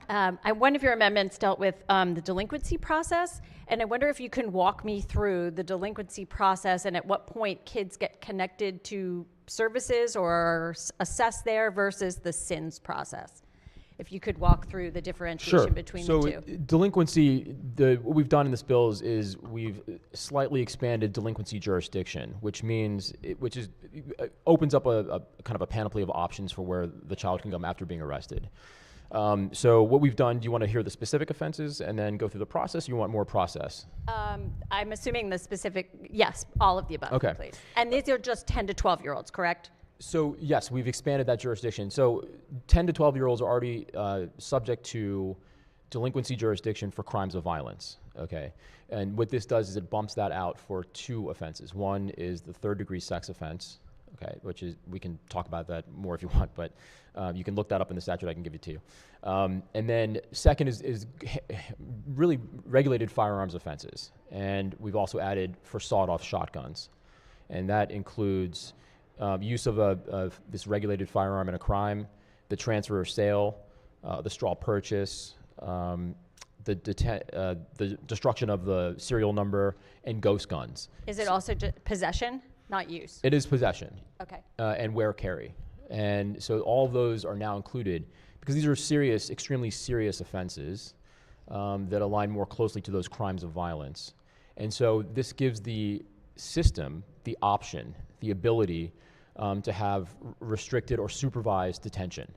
One of your amendments dealt with the delinquency process, and I wonder if you can walk me through the delinquency process and at what point kids get connected to services or assessed there versus the SINS process. If you could walk through the differentiation between so the two. Delinquency, what we've done in this bill is we've slightly expanded delinquency jurisdiction, which means, opens up a kind of a panoply of options for where the child can come after being arrested. So what we've done, do you want to hear the specific offenses and then go through the process, or you want more process? I'm assuming the specific, yes, all of the above, Okay. please. And these are just 10 to 12-year-olds, correct? So yes, we've expanded that jurisdiction. So 10 to 12-year-olds are already subject to delinquency jurisdiction for crimes of violence, okay? And what this does is it bumps that out for 2 offenses. One is the third-degree sex offense, okay, which is, we can talk about that more if you want, but you can look that up in the statute, I can give it to you. And then second is really regulated firearms offenses. And we've also added for sawed-off shotguns. And that includes use of this regulated firearm in a crime, the transfer or sale, the straw purchase, the destruction of the serial number, and ghost guns. Is it also possession, not use? It is possession. Okay. And wear carry. And so all of those are now included because these are serious, extremely serious offenses that align more closely to those crimes of violence. And so this gives the system the option, the ability to have restricted or supervised detention.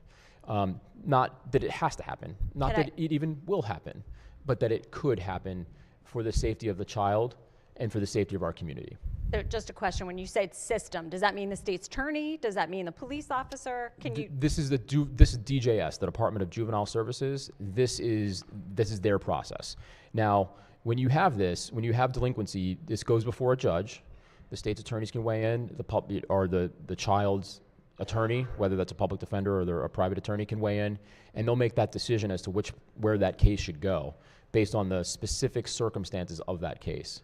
Not that it has to happen, not that it even will happen, but that it could happen for the safety of the child and for the safety of our community. So just a question, when you say system, does that mean the state's attorney? Does that mean the police officer? Can you? This is DJS, the Department of Juvenile Services. This is their process. Now, when you have delinquency, this goes before a judge. The state's attorneys can weigh in, the child's attorney, whether that's a public defender or a private attorney, can weigh in, and they'll make that decision as to where that case should go based on the specific circumstances of that case.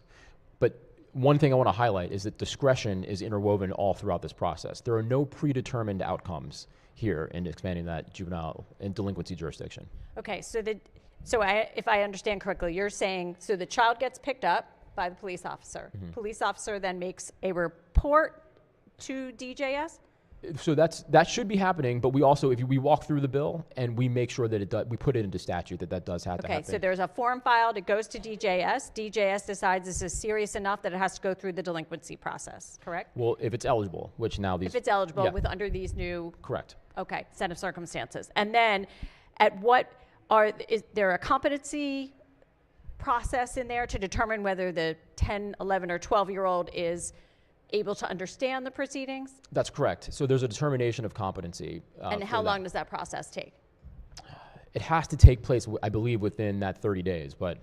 But one thing I want to highlight is that discretion is interwoven all throughout this process. There are no predetermined outcomes here in expanding that juvenile and delinquency jurisdiction. Okay, if I understand correctly, you're saying, so the child gets picked up by the police officer. Mm-hmm. Police officer then makes a report to DJS? So that should be happening, but we also, if we walk through the bill and we make sure that we put it into statute that does have to happen. Okay, so there's a form filed, it goes to DJS. DJS decides this is serious enough that it has to go through the delinquency process, correct? Well, if it's eligible, which now these... If it's eligible yeah. under these new... Correct. Okay, set of circumstances. And then is there a competency process in there to determine whether the 10, 11, or 12-year-old is able to understand the proceedings? That's correct. So there's a determination of competency. And how long does that process take? It has to take place, I believe, within that 30 days, but...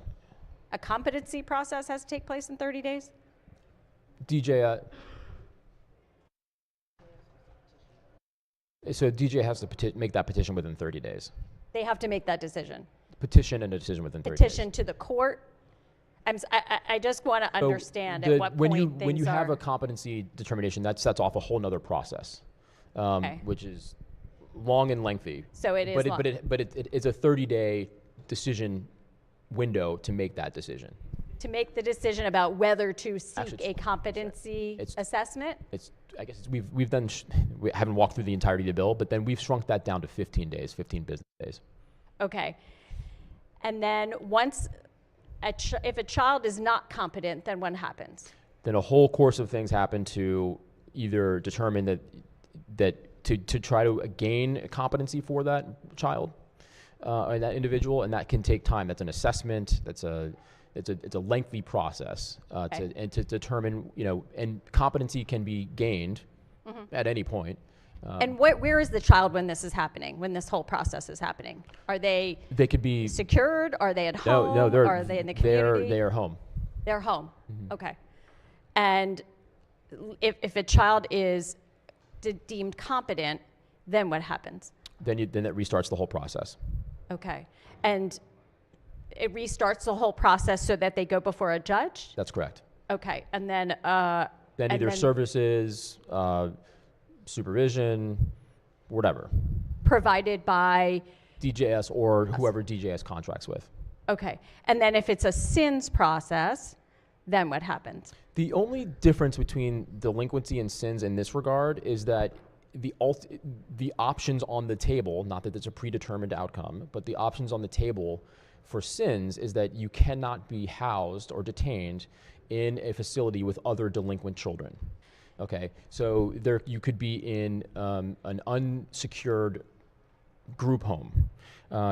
A competency process has to take place in 30 days? DJ, so DJ has to make that petition within 30 days. They have to make that decision. Petition and a decision within 30 days. Petition to the court? I just want to understand at what point when you have a competency determination, that sets off a whole nother process, which is long and lengthy. So it is long. But it's a 30-day decision window to make that decision. To make the decision about whether to seek a competency assessment? I guess we haven't walked through the entirety of the bill, but then we've shrunk that down to 15 days, 15 business days. Okay. And then once... if a child is not competent, then what happens? Then a whole course of things happen to either determine that to try to gain competency for that child or that individual, and that can take time. That's an assessment. It's a lengthy process to determine, and competency can be gained at any point. And where is the child when this is happening, when this whole process is happening? Are they could be secured? Are they at home? No, are they in the community? They are home. They're home. Mm-hmm. Okay. And if a child is deemed competent, then what happens? Then it restarts the whole process. Okay. And it restarts the whole process so that they go before a judge? That's correct. Okay. And then... then either services... supervision, whatever. Provided by DJS or whoever DJS contracts with. Okay. And then if it's a SINS process, then what happens? The only difference between delinquency and SINS in this regard is that the options on the table, not that it's a predetermined outcome, but the options on the table for SINS is that you cannot be housed or detained in a facility with other delinquent children. Okay, so there you could be in an unsecured group home.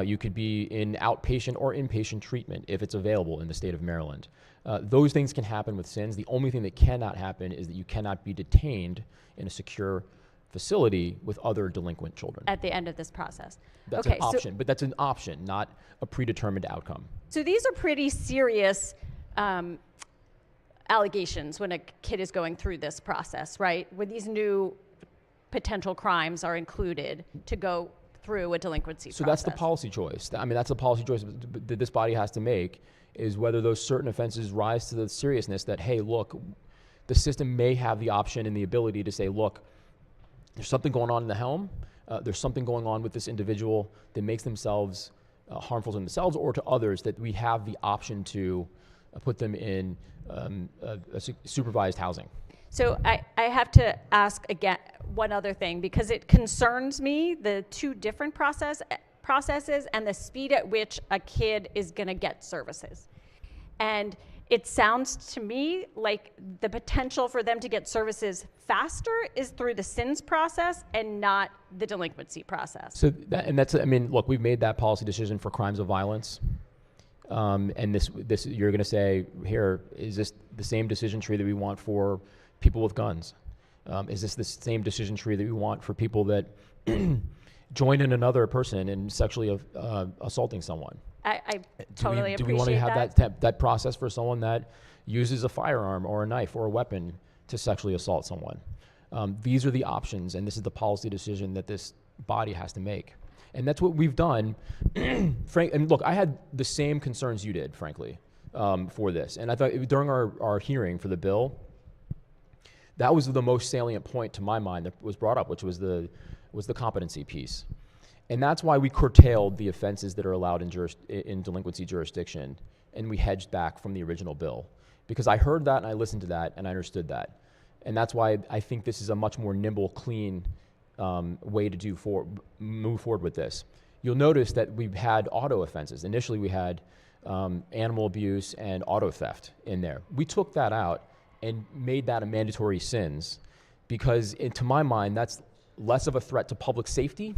You could be in outpatient or inpatient treatment if it's available in the state of Maryland. Those things can happen with SINS. The only thing that cannot happen is that you cannot be detained in a secure facility with other delinquent children. At the end of this process. That's Okay, an option, but that's an option, not a predetermined outcome. So these are pretty serious allegations when a kid is going through this process, right? Where these new potential crimes are included to go through a delinquency So process. that's the policy choice. I mean, that's the policy choice that this body has to make, is whether those certain offenses rise to the seriousness that, hey, look, the system may have the option and the ability to say, look, there's something going on in the helm. There's something going on with this individual that makes themselves harmful to themselves or to others, that we have the option to put them in supervised housing. So I have to ask again one other thing, because it concerns me, the two different processes and the speed at which a kid is going to get services. And it sounds to me like the potential for them to get services faster is through the SINS process and not the delinquency process. So that's, I mean, look, we've made that policy decision for crimes of violence. And this you're going to say, here, is this the same decision tree that we want for people with guns? Is this the same decision tree that we want for people that join in another person in sexually assaulting someone? I totally appreciate that. Do we want to have that process for someone that uses a firearm or a knife or a weapon to sexually assault someone? These are the options, and this is the policy decision that this body has to make. And that's what we've done. And look, I had the same concerns you did, frankly, for this. And I thought during our hearing for the bill, that was the most salient point to my mind that was brought up, which was the competency piece. And that's why we curtailed the offenses that are allowed in delinquency jurisdiction, and we hedged back from the original bill. Because I heard that, and I listened to that, and I understood that. And that's why I think this is a much more nimble, clean way to move forward with this. You'll notice that we've had auto offenses. Initially, we had animal abuse and auto theft in there. We took that out and made that a mandatory SINS because, to my mind, that's less of a threat to public safety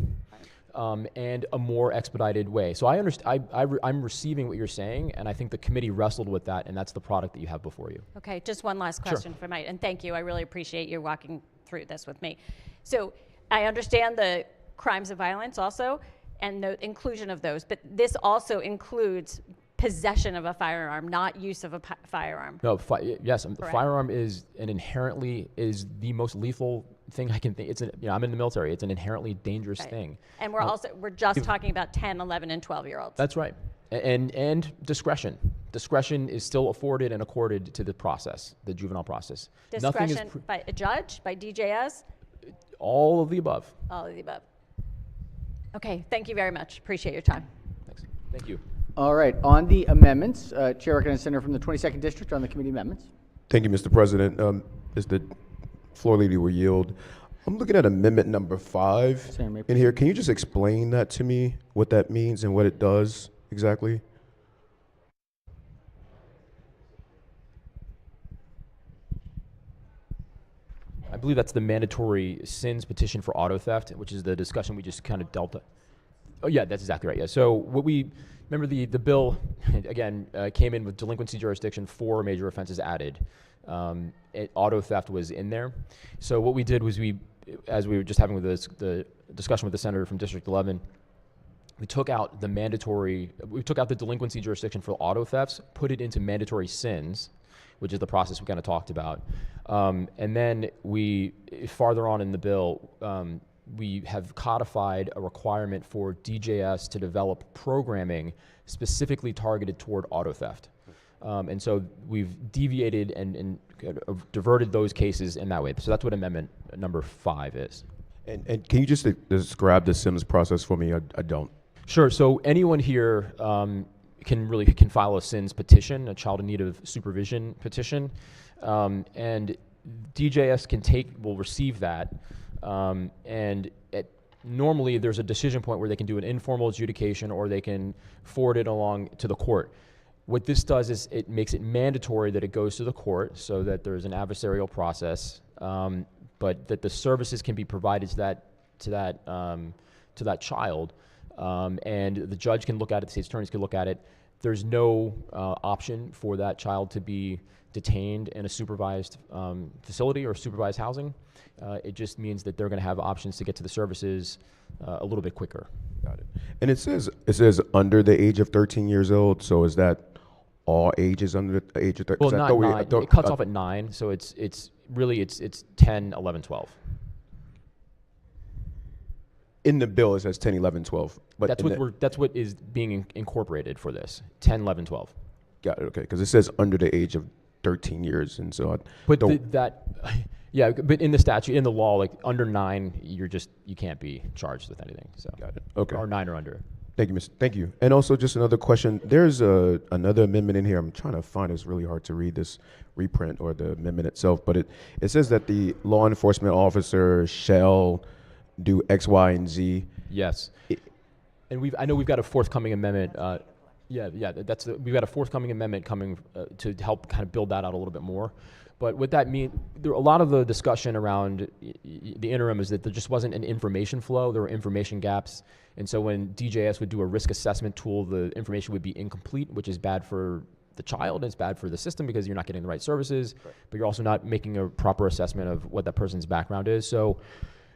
and a more expedited way. So I understand. I'm receiving what you're saying, and I think the committee wrestled with that, and that's the product that you have before you. Okay, just one last question for Mike, and thank you. I really appreciate you walking through this with me. So I understand the crimes of violence also, and the inclusion of those, but this also includes possession of a firearm, not use of a firearm. No, yes, the firearm is the most lethal thing I can think. I'm in the military. It's an inherently dangerous thing. And we're just talking about 10, 11, and 12-year-olds. That's right. And discretion. Discretion is still afforded and accorded to the process, the juvenile process. Discretion by a judge, by DJS? All of the above. All of the above. Okay, thank you very much. Appreciate your time. Thanks. Thank you. All right, on the amendments, Chair recognizes Senator from the 22nd District on the committee amendments. Thank you, Mr. President. As the floor leader will yield, I'm looking at amendment number 5 in here. Can you just explain that to me, what that means and what it does exactly? I believe that's the mandatory SINS petition for auto theft, which is the discussion we just kind of dealt with. Oh, yeah, that's exactly right. Yeah. So what remember the bill, again, came in with delinquency jurisdiction, 4 major offenses added. Auto theft was in there. So what we did was as we were just having the discussion with the senator from District 11, we took out the delinquency jurisdiction for auto thefts, put it into mandatory SINS, which is the process we kind of talked about. And then farther on in the bill, we have codified a requirement for DJS to develop programming specifically targeted toward auto theft. And so we've deviated and diverted those cases in that way. So that's what amendment number 5 is. And can you just describe the SIMS process for me? I don't. Sure. So anyone here can file a SINS petition, a child in need of supervision petition, and DJS will receive that, and normally there's a decision point where they can do an informal adjudication or they can forward it along to the court. What this does is it makes it mandatory that it goes to the court so that there's an adversarial process, but that the services can be provided to that child, and the judge can look at it, the state's attorneys can look at it. There's no option for that child to be detained in a supervised facility or supervised housing. It just means that they're going to have options to get to the services a little bit quicker. Got it. And it says under the age of 13 years old. So is that all ages under the age of 13? Well, not 9. It cuts off at 9, so it's really 10, 11, 12. In the bill, it says 10, 11, 12. But That's what is being incorporated for this, 10, 11, 12. Got it, okay. Because it says under the age of 13 years, and so but but in the statute, in the law, like under 9, you can't be charged with anything. So got it. Okay. Or 9 or under. Thank you, Thank you. And also, just another question. There's another amendment in here. I'm trying to find. It's really hard to read this reprint or the amendment itself, but it says that the law enforcement officer shall do X, Y, and Z. Yes. And I know we've got a forthcoming amendment. We've got a forthcoming amendment coming to help kind of build that out a little bit more. But what that means, a lot of the discussion around the interim is that there just wasn't an information flow. There were information gaps. And so when DJS would do a risk assessment tool, the information would be incomplete, which is bad for the child and it's bad for the system because you're not getting the right services, but you're also not making a proper assessment of what that person's background is. So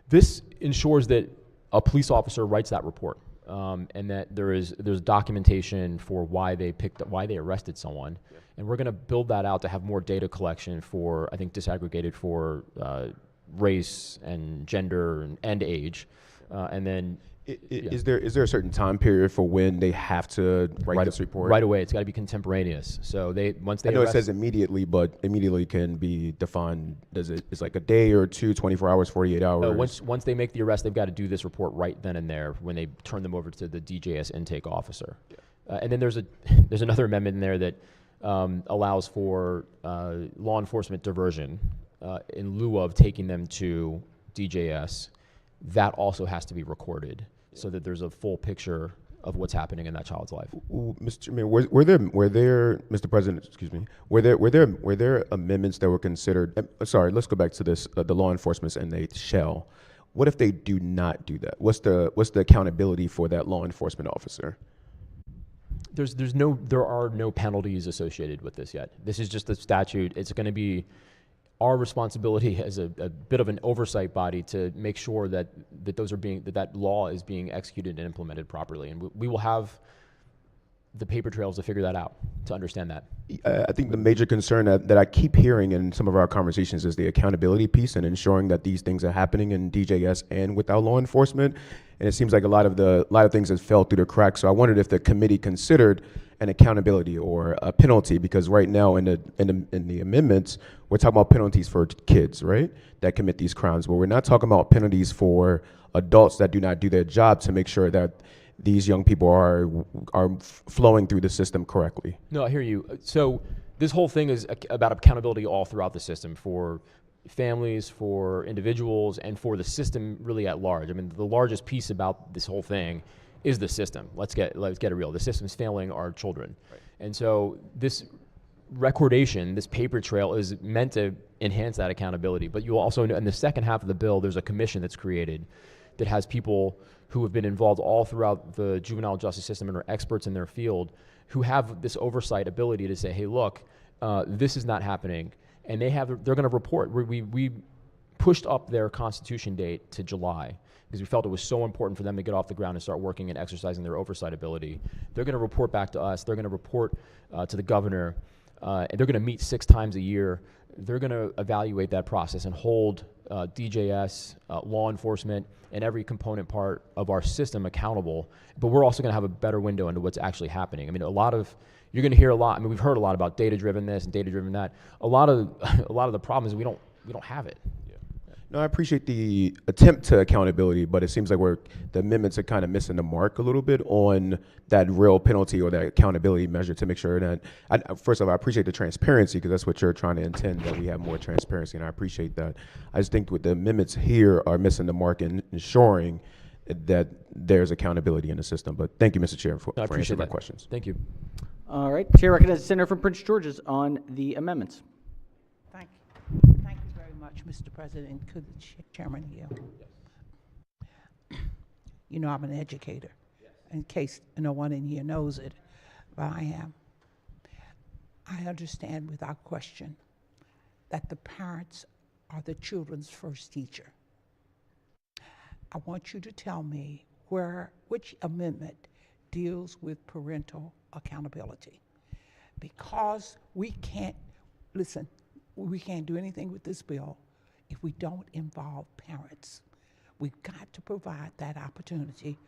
this ensures that a police officer writes that report. And that there's documentation for why they arrested someone, and we're going to build that out to have more data collection for, I think, disaggregated for race and gender and age, and then. Is there a certain time period for when they have to write this report? Right away. It's got to be contemporaneous. So once they I know it says immediately, but immediately can be defined. It's like a day or two, 24 hours, 48 hours? Once they make the arrest, they've got to do this report right then and there when they turn them over to the DJS intake officer. Yeah. And then there's another amendment in there that allows for law enforcement diversion in lieu of taking them to DJS. That also has to be recorded so that there's a full picture of what's happening in that child's life. Mr. Mayor, were there, Mr. President, excuse me, were there amendments that were considered? Sorry, let's go back to this. The law enforcement and they shall. What if they do not do that? What's the accountability for that law enforcement officer? There are no penalties associated with this yet. This is just the statute. It's going to be our responsibility as a bit of an oversight body to make sure that that law is being executed and implemented properly, and we will have the paper trails to figure that out, to understand that. I think the major concern that I keep hearing in some of our conversations is the accountability piece and ensuring that these things are happening in DJS and without law enforcement. And it seems like a lot of things have fell through the cracks. So I wondered if the committee considered an accountability or a penalty, because right now in the amendments, we're talking about penalties for kids, right, that commit these crimes, but we're not talking about penalties for adults that do not do their job to make sure that these young people are flowing through the system correctly. No, I hear you. So this whole thing is about accountability all throughout the system for families, for individuals, and for the system really at large. I mean, the largest piece about this whole thing is the system. Let's get it real. The system's failing our children. Right. And so this recordation, this paper trail is meant to enhance that accountability. But you'll also know in the second half of the bill, there's a commission that's created that has people who have been involved all throughout the juvenile justice system and are experts in their field who have this oversight ability to say, hey, look, this is not happening. And they're going to report. We pushed up their constitution date to July because we felt it was so important for them to get off the ground and start working and exercising their oversight ability. They're going to report back to us. They're going to report to the governor. And they're going to meet 6 times a year. They're going to evaluate that process and hold DJS, law enforcement, and every component part of our system accountable. But we're also going to have a better window into what's actually happening. I mean, you're going to hear a lot. I mean, we've heard a lot about data-driven this and data-driven that. A lot of the problem is we don't have it. No, I appreciate the attempt to accountability, but it seems like the amendments are kind of missing the mark a little bit on that real penalty or that accountability measure to make sure that, first of all, I appreciate the transparency because that's what you're trying to intend, that we have more transparency, and I appreciate that. I just think with the amendments here are missing the mark in ensuring that there's accountability in the system. But thank you, Mr. Chair, for answering my questions. Thank you. All right. Chair recognizes the Senator from Prince George's on the amendments. Thank you very much, Mr. President. Could the Chairman Hill? You know I'm an educator, in case no one in here knows it, but I am. I understand without question that the parents are the children's first teacher. I want you to tell me which amendment deals with parental accountability. Because we can't do anything with this bill if we don't involve parents. We've got to provide that opportunity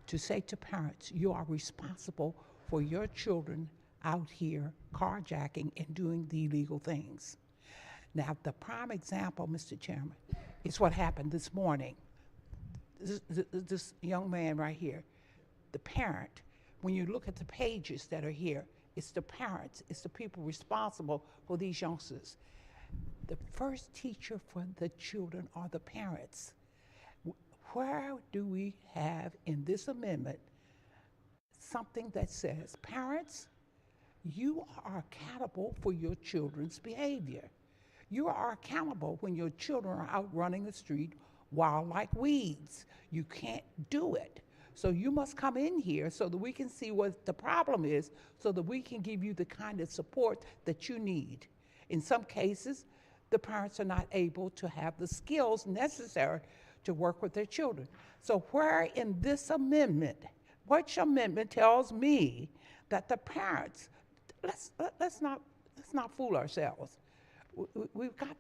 to say to parents, you are responsible for your children out here carjacking and doing the illegal things. Now, the prime example, Mr. Chairman, is what happened this morning. This young man right here, the parent, when you look at the pages that are here, it's the parents, it's the people responsible for these youngsters. The first teacher for the children are the parents. Where do we have in this amendment something that says, parents, you are accountable for your children's behavior. You are accountable when your children are out running the street wild like weeds. You can't do it. So you must come in here so that we can see what the problem is, so that we can give you the kind of support that you need. In some cases, the parents are not able to have the skills necessary to work with their children. So where in this amendment, which amendment tells me that the parents, let's not fool ourselves. We've got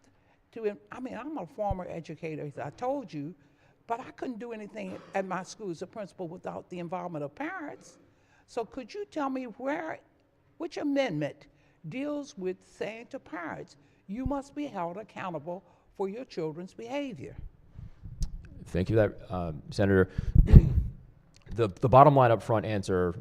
to, I'm a former educator, as I told you, but I couldn't do anything at my school as a principal without the involvement of parents. So could you tell me which amendment deals with saying to parents, you must be held accountable for your children's behavior? Thank you for that, Senator. The bottom line up front answer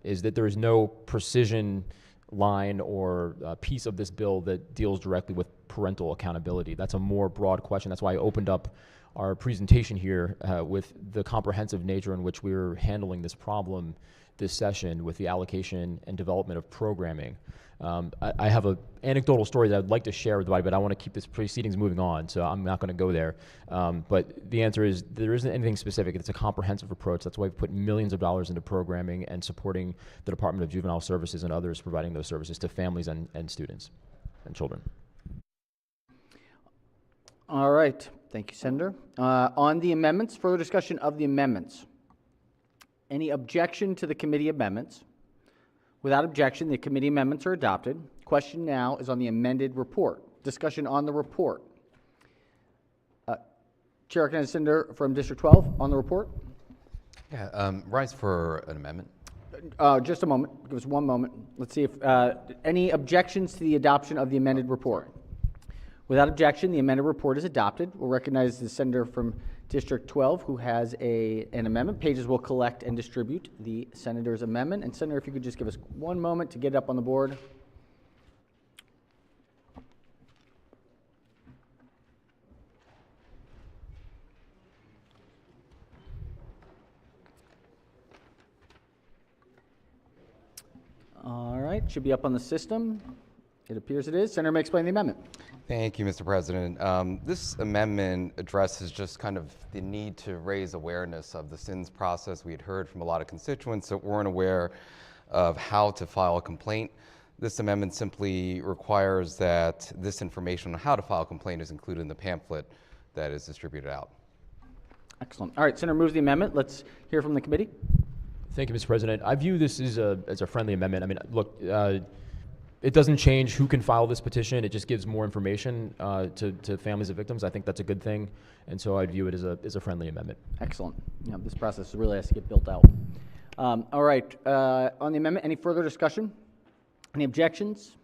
is that there is no precision line or piece of this bill that deals directly with parental accountability. That's a more broad question. That's why I opened up our presentation here with the comprehensive nature in which we're handling this problem this session with the allocation and development of programming. I have an anecdotal story that I'd like to share with everybody, but I want to keep this proceedings moving on, so I'm not going to go there. But the answer is there isn't anything specific. It's a comprehensive approach. That's why we've put millions of dollars into programming and supporting the Department of Juvenile Services and others providing those services to families and students and children. All right. Thank you, Senator. On the amendments, further discussion of the amendments. Any objection to the committee amendments? Without objection, the committee amendments are adopted. Question now is on the amended report. Discussion on the report. Chair recognizes Senator from District 12 on the report. Yeah, rise for an amendment. Just a moment. Give us one moment. Let's see if any objections to the adoption of the amended report. Without objection, the amended report is adopted. We'll recognize the senator from District 12 who has an amendment. Pages will collect and distribute the senator's amendment. And Senator, if you could just give us one moment to get it up on the board. All right, should be up on the system. It appears it is. Senator may explain the amendment. Thank you, Mr. President. This amendment addresses just kind of the need to raise awareness of the SINS process. We had heard from a lot of constituents that weren't aware of how to file a complaint. This amendment simply requires that this information on how to file a complaint is included in the pamphlet that is distributed out. Excellent. All right, Senator moves the amendment. Let's hear from the committee. Thank you, Mr. President. I view this as a friendly amendment. I mean, look, it doesn't change who can file this petition. It just gives more information to families of victims. I think that's a good thing, and so I view it as a friendly amendment. Excellent. Yeah, this process really has to get built out. All right. On the amendment, any further discussion? Any objections?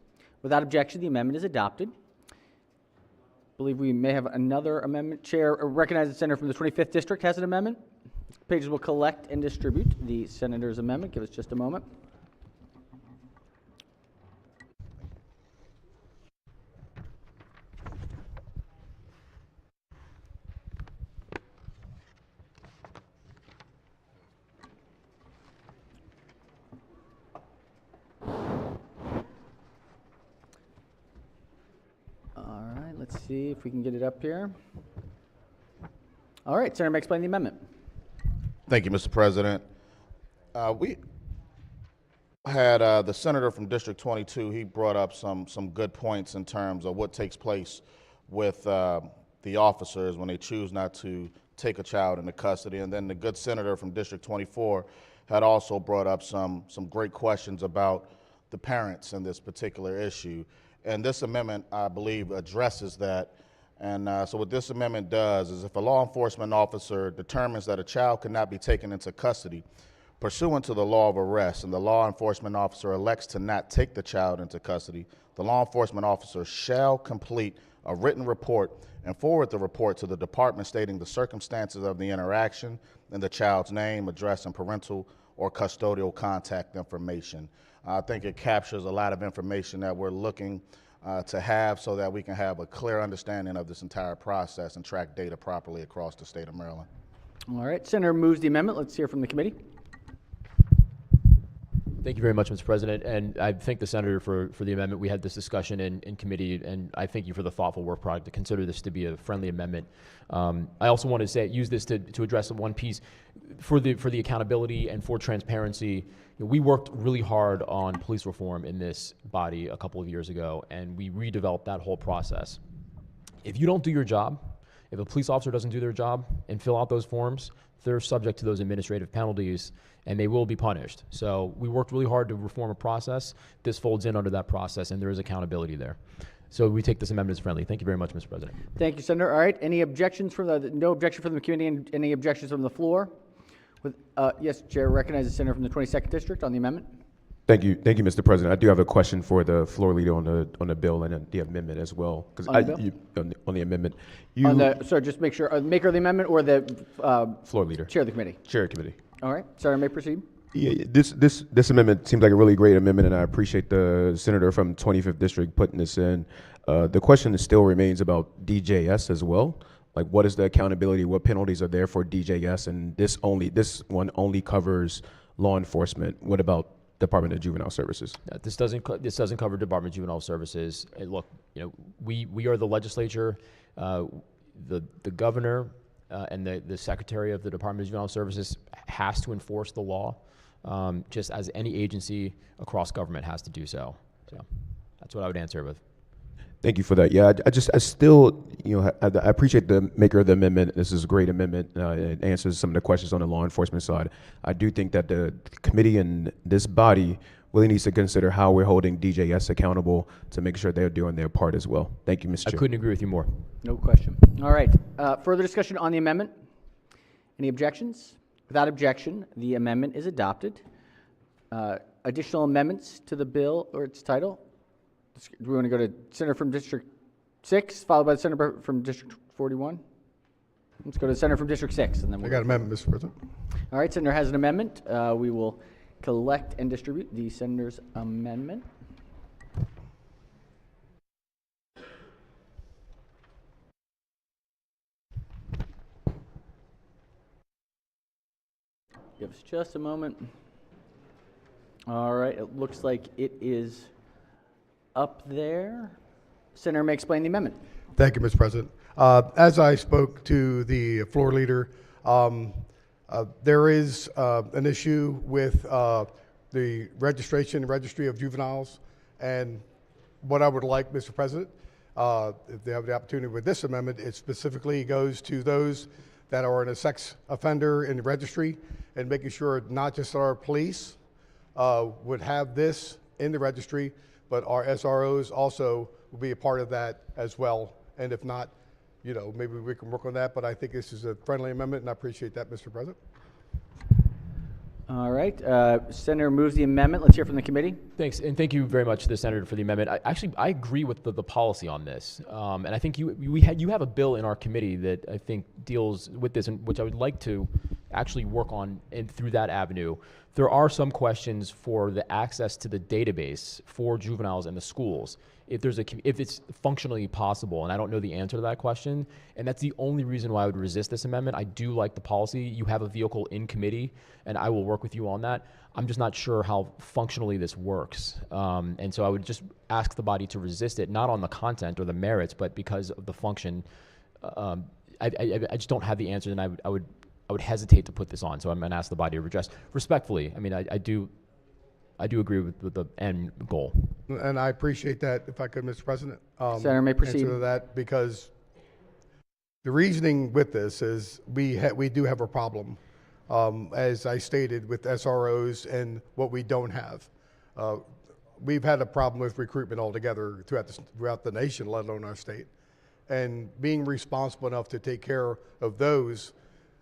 Without objection, the amendment is adopted. believe we may have another amendment. Chair recognizes the senator from the 25th District has an amendment. Pages will collect and distribute the senator's amendment. Give us just a moment. Let's see if we can get it up here. All right, Senator may explain the amendment. Thank you, Mr. President. We had the senator from District 22. He brought up some good points in terms of what takes place with the officers when they choose not to take a child into custody. And then the good senator from District 24 had also brought up some great questions about the parents in this particular issue. And this amendment, I believe, addresses that. And so what this amendment does is if a law enforcement officer determines that a child cannot be taken into custody pursuant to the law of arrest, and the law enforcement officer elects to not take the child into custody, the law enforcement officer shall complete a written report and forward the report to the department stating the circumstances of the interaction and the child's name, address, and parental or custodial contact information. I think it captures a lot of information that we're looking to have so that we can have a clear understanding of this entire process and track data properly across the state of Maryland. All right, Senator moves the amendment. Let's hear from the committee. Thank you very much, Mr. President, and I thank the senator for the amendment. We had this discussion in committee, and I thank you for the thoughtful work product to consider this to be a friendly amendment. I also want to use this to address one piece for the accountability and for transparency. We worked really hard on police reform in this body a couple of years ago, and we redeveloped that whole process. If you don't do your job, if a police officer doesn't do their job and fill out those forms, they're subject to those administrative penalties, and they will be punished. So we worked really hard to reform a process. This folds in under that process, and there is accountability there. So we take this amendment as friendly. Thank you very much, Mr. President. Thank you, Senator. All right, any objections from no objection from the committee, and any objections from the floor? Yes, Chair recognizes the senator from the 22nd District on the amendment. Thank you, Mr. President. I do have a question for the floor leader on the bill and the amendment as well. On the amendment, sorry, just make sure, maker of the amendment or the floor leader, chair of the committee. Chair of the committee. All right, Senator may proceed. Yeah, this amendment seems like a really great amendment, and I appreciate the senator from 25th District putting this in. The question still remains about DJS as well. Like, what is the accountability? What penalties are there for DJS? And this one only covers law enforcement. What about Department of Juvenile Services? This doesn't cover Department of Juvenile Services. Look, we are the legislature, the governor, and the secretary of the Department of Juvenile Services has to enforce the law, just as any agency across government has to do so. So that's what I would answer with. Thank you for that. Yeah, I still, I appreciate the maker of the amendment. This is a great amendment. It answers some of the questions on the law enforcement side. I do think that the committee and this body really needs to consider how we're holding DJS accountable to make sure they're doing their part as well. Thank you, Mr. Chair. I couldn't agree with you more. No question. All right, further discussion on the amendment? Any objections? Without objection, the amendment is adopted. Additional amendments to the bill or its title? Do we want to go to Senator from District 6, followed by the Senator from District 41? Let's go to the Senator from District 6, and then we'll I got an amendment, Mr. President. All right, Senator has an amendment. We will collect and distribute the Senator's amendment. Give us just a moment. All right, it looks like it is up there. Senator may explain the amendment. Thank you, Mr. President. As I spoke to the floor leader, there is an issue with the registry of juveniles, and what I would like, Mr. President, if they have the opportunity with this amendment, it specifically goes to those that are in a sex offender in the registry, and making sure not just our police would have this in the registry, but our SROs also will be a part of that as well. And if not, maybe we can work on that. But I think this is a friendly amendment, and I appreciate that, Mr. President. All right. Senator moves the amendment. Let's hear from the committee. Thanks, and thank you very much to the senator for the amendment. I agree with the policy on this, and I think you have a bill in our committee that I think deals with this, and which I would like to actually work on and through that avenue. There are some questions for the access to the database for juveniles in the schools. If it's functionally possible, and I don't know the answer to that question, and that's the only reason why I would resist this amendment. I do like the policy. You have a vehicle in committee, and I will work with you on that. I'm just not sure how functionally this works. And so I would just ask the body to resist it, not on the content or the merits, but because of the function. I just don't have the answer, and I would hesitate to put this on. So I'm going to ask the body to redress respectfully. I mean, I do agree with the end goal. And I appreciate that, if I could, Mr. President. Senator may proceed. Answer to that, because the reasoning with this is we do have a problem, as I stated, with SROs and what we don't have. We've had a problem with recruitment altogether throughout the nation, let alone our state. And being responsible enough to take care of those,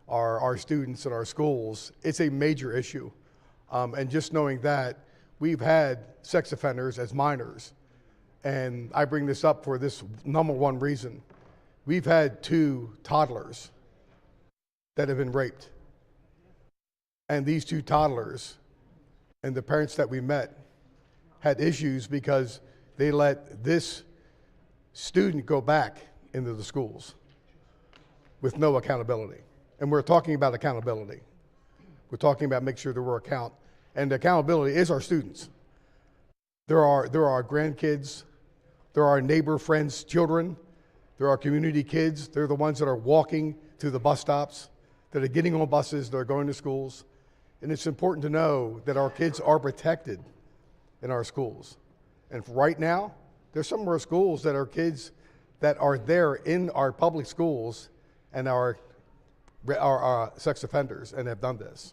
our students in our schools, it's a major issue. And just knowing that, we've had sex offenders as minors. And I bring this up for this number one reason. We've had 2 toddlers that have been raped. And these 2 toddlers and the parents that we met had issues because they let this student go back into the schools with no accountability. And we're talking about accountability. We're talking about making sure that we're account. And the accountability is our students. There are grandkids, there are neighbor friends' children, there are community kids. They're the ones that are walking to the bus stops, that are getting on buses, that are going to schools. And it's important to know that our kids are protected in our schools. And right now, there's some of our schools that are kids that are there in our public schools and are sex offenders and have done this.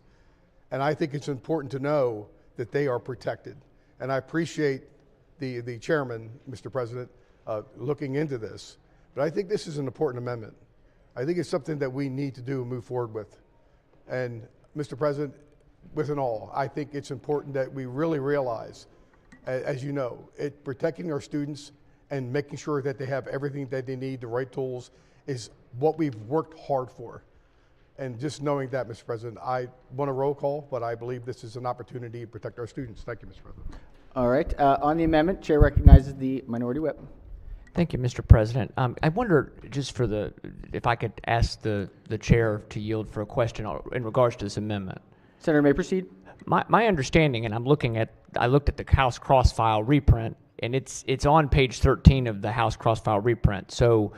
And I think it's important to know that they are protected. And I appreciate the chairman, Mr. President, looking into this. But I think this is an important amendment. I think it's something that we need to do and move forward with. And Mr. President, with it all, I think it's important that we really realize, as you know, protecting our students and making sure that they have everything that they need, the right tools, is what we've worked hard for. And just knowing that, Mr. President, I want a roll call, but I believe this is an opportunity to protect our students. Thank you, Mr. President. All right. On the amendment, Chair recognizes the minority whip. Thank you, Mr. President. I wonder, just for if I could ask the chair to yield for a question in regards to this amendment. Senator may proceed. My understanding, and I looked at the House cross-file reprint, and it's on page 13 of the House cross-file reprint. So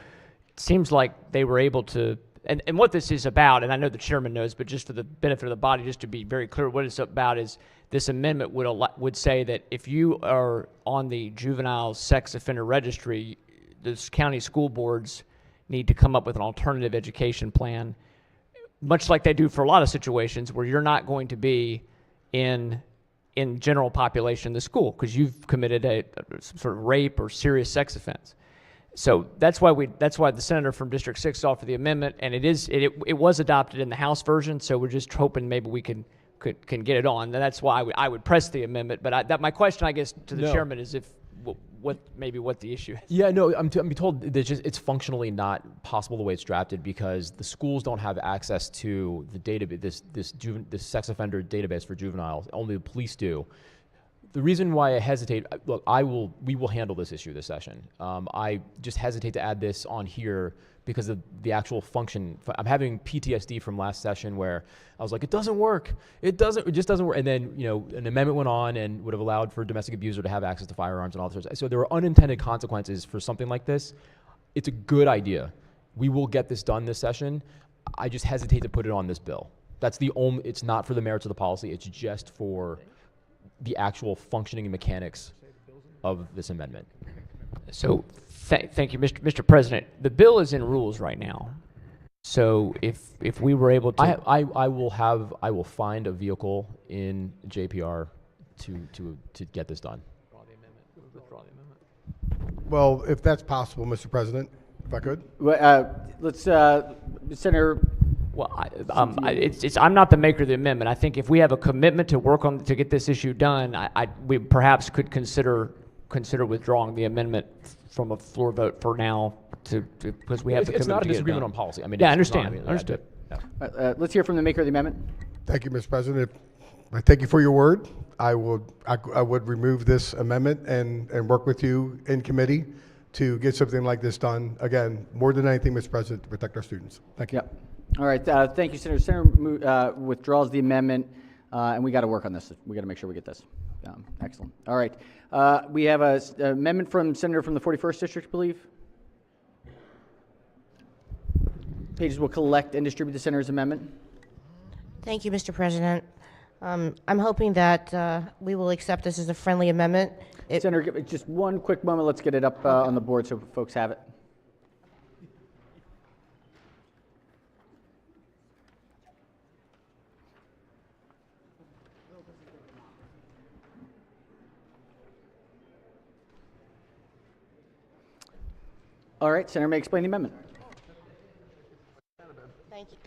it seems like they were able to, and what this is about, and I know the chairman knows, but just for the benefit of the body, just to be very clear, what it's about is this amendment would say that if you are on the juvenile sex offender registry, the county school boards need to come up with an alternative education plan, much like they do for a lot of situations where you're not going to be in general population in the school because you've committed some sort of rape or serious sex offense. So that's why the senator from District 6 offered the amendment, and it was adopted in the House version. So we're just hoping maybe we can get it on. And that's why I would press the amendment. But my question, I guess, to the chairman is what the issue is. Yeah, no, I'm told that it's functionally not possible the way it's drafted because the schools don't have access to the database, this sex offender database for juveniles. Only the police do. The reason why I hesitate, look, we will handle this issue this session. I just hesitate to add this on here because of the actual function. I'm having PTSD from last session where I was like, it doesn't work. It just doesn't work. And then, an amendment went on and would have allowed for a domestic abuser to have access to firearms and all this. So there were unintended consequences for something like this. It's a good idea. We will get this done this session. I just hesitate to put it on this bill. That's the only, it's not for the merits of the policy. It's just for the actual functioning and mechanics of this amendment. So thank you, Mr. President. The bill is in rules right now. So if we were able to, I will find a vehicle in JPR to get this done. withdraw the amendment. Well, if that's possible, Mr. President, if I could. Let's Senator Well, I'm not the maker of the amendment. I think if we have a commitment to work on to get this issue done, we perhaps could consider withdrawing the amendment from a floor vote for now because we have the commitment. It's not a to get it disagreement done. on policy. I mean, yeah, I it's not- understand. I mean, Understood. yeah. Let's hear from the maker of the amendment. Thank you, Mr. President. I thank you for your word. I would remove this amendment and work with you in committee to get something like this done. Again, more than anything, Mr. President, to protect our students. Thank you. Yep. All right. Thank you, Senator. Senator withdraws the amendment, and we got to work on this. We got to make sure we get this. Excellent. All right. We have an amendment from Senator from the 41st District, I believe. Pages will collect and distribute the senator's amendment. Thank you, Mr. President. I'm hoping that we will accept this as a friendly amendment. Senator, give it just one quick moment. Let's get it up on the board so folks have it. All right, Senator may explain the amendment.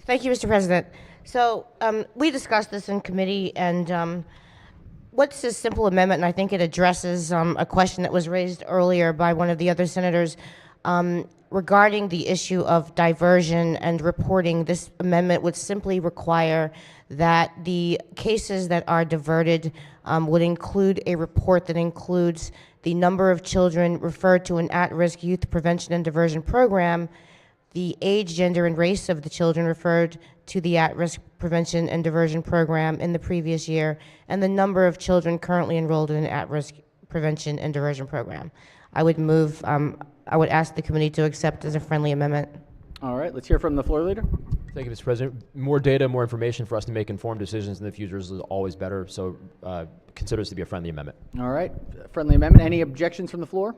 Thank you, Mr. President. So we discussed this in committee, and what's this simple amendment? And I think it addresses a question that was raised earlier by one of the other senators regarding the issue of diversion and reporting. This amendment would simply require that the cases that are diverted would include a report that includes the number of children referred to an at-risk youth prevention and diversion program, the age, gender, and race of the children referred to the at-risk prevention and diversion program in the previous year, and the number of children currently enrolled in an at-risk prevention and diversion program. I would ask the committee to accept as a friendly amendment. All right, let's hear from the floor leader. Thank you, Mr. President. More data, more information for us to make informed decisions in the future is always better, so consider this to be a friendly amendment. All right, friendly amendment. Any objections from the floor?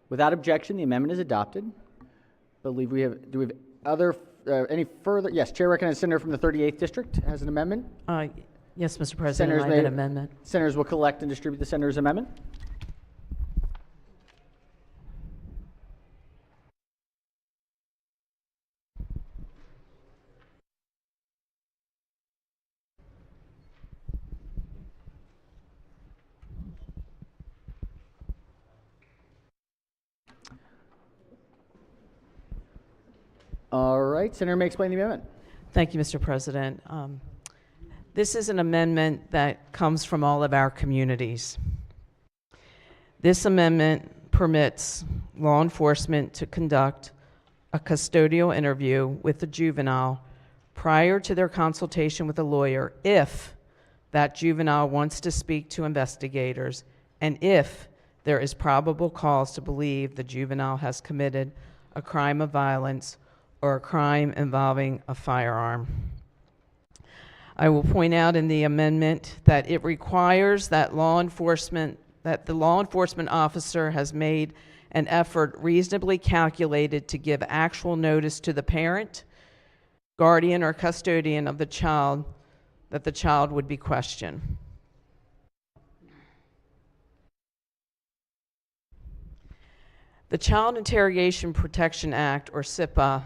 Without objection, the amendment is adopted. Do we have other, any further? Yes, Chair recognizes Senator from the 38th District has an amendment. Yes, Mr. President, I have an amendment. Senators will collect and distribute the senator's amendment. All right, Senator may explain the amendment. Thank you, Mr. President. This is an amendment that comes from all of our communities. This amendment permits law enforcement to conduct a custodial interview with the juvenile prior to their consultation with a lawyer if that juvenile wants to speak to investigators and if there is probable cause to believe the juvenile has committed a crime of violence or a crime involving a firearm. I will point out in the amendment that it requires that the law enforcement officer has made an effort reasonably calculated to give actual notice to the parent, guardian, or custodian of the child that the child would be questioned. The Child Interrogation Protection Act, or CIPA,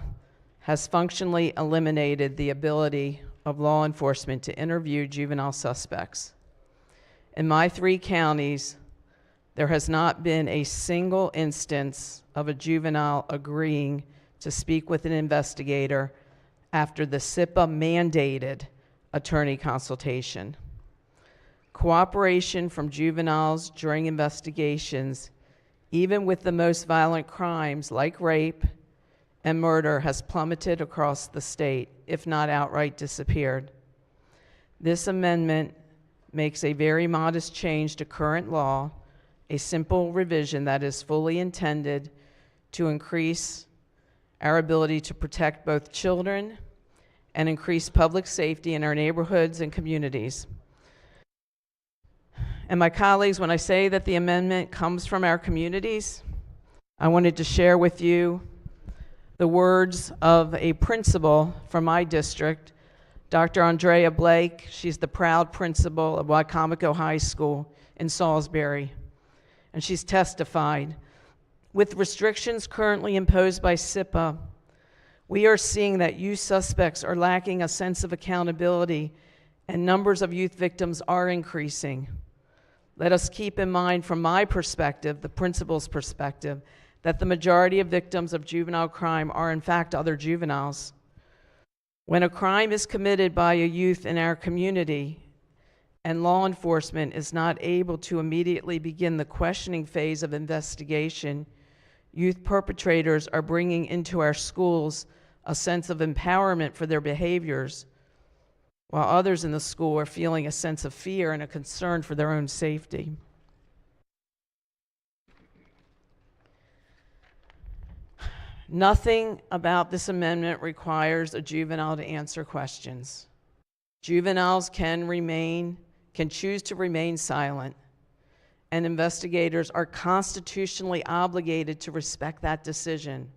has functionally eliminated the ability of law enforcement to interview juvenile suspects. In my 3 counties, there has not been a single instance of a juvenile agreeing to speak with an investigator after the CIPA mandated attorney consultation. Cooperation from juveniles during investigations, even with the most violent crimes like rape and murder, has plummeted across the state, if not outright disappeared. This amendment makes a very modest change to current law, a simple revision that is fully intended to increase our ability to protect both children and increase public safety in our neighborhoods and communities. And my colleagues, when I say that the amendment comes from our communities, I wanted to share with you the words of a principal from my district, Dr. Andrea Blake. She's the proud principal of Wycomico High School in Salisbury. And she's testified, with restrictions currently imposed by CIPA, We are seeing that youth suspects are lacking a sense of accountability, and numbers of youth victims are increasing. Let us keep in mind, from my perspective, the principal's perspective, that the majority of victims of juvenile crime are in fact other juveniles. When a crime is committed by a youth in our community and law enforcement is not able to immediately begin the questioning phase of investigation, youth perpetrators are bringing into our schools a sense of empowerment for their behaviors, while others in the school are feeling a sense of fear and a concern for their own safety. Nothing about this amendment requires a juvenile to answer questions. Juveniles can choose to remain silent, and investigators are constitutionally obligated to respect that decision.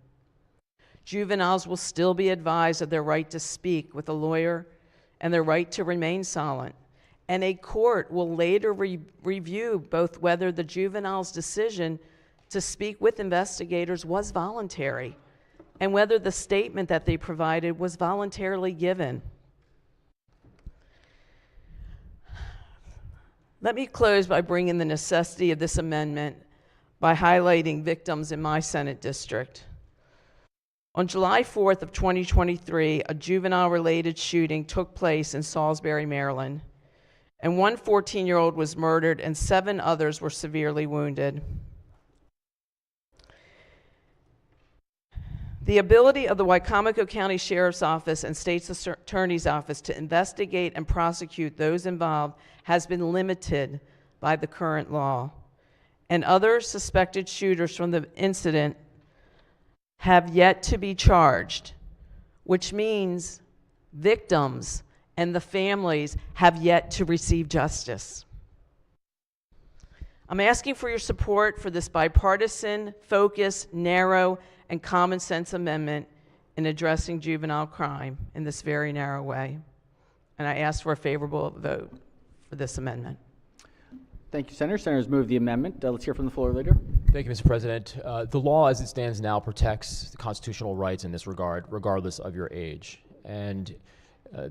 Juveniles will still be advised of their right to speak with a lawyer and their right to remain silent, and a court will later review both whether the juvenile's decision to speak with investigators was voluntary and whether the statement that they provided was voluntarily given. Let me close by bringing the necessity of this amendment by highlighting victims in my Senate district. On July 4th of 2023, a juvenile-related shooting took place in Salisbury, Maryland, and one 14-year-old was murdered and 7 others were severely wounded. The ability of the Wicomico County Sheriff's Office and State's Attorney's Office to investigate and prosecute those involved has been limited by the current law, and other suspected shooters from the incident have yet to be charged, which means victims and the families have yet to receive justice. I'm asking for your support for this bipartisan, focused, narrow, and common sense amendment in addressing juvenile crime in this very narrow way. And I ask for a favorable vote for this amendment. Thank you, Senator. Senators move the amendment. Let's hear from the floor leader. Thank you, Mr. President. The law as it stands now protects the constitutional rights in this regard, regardless of your age. And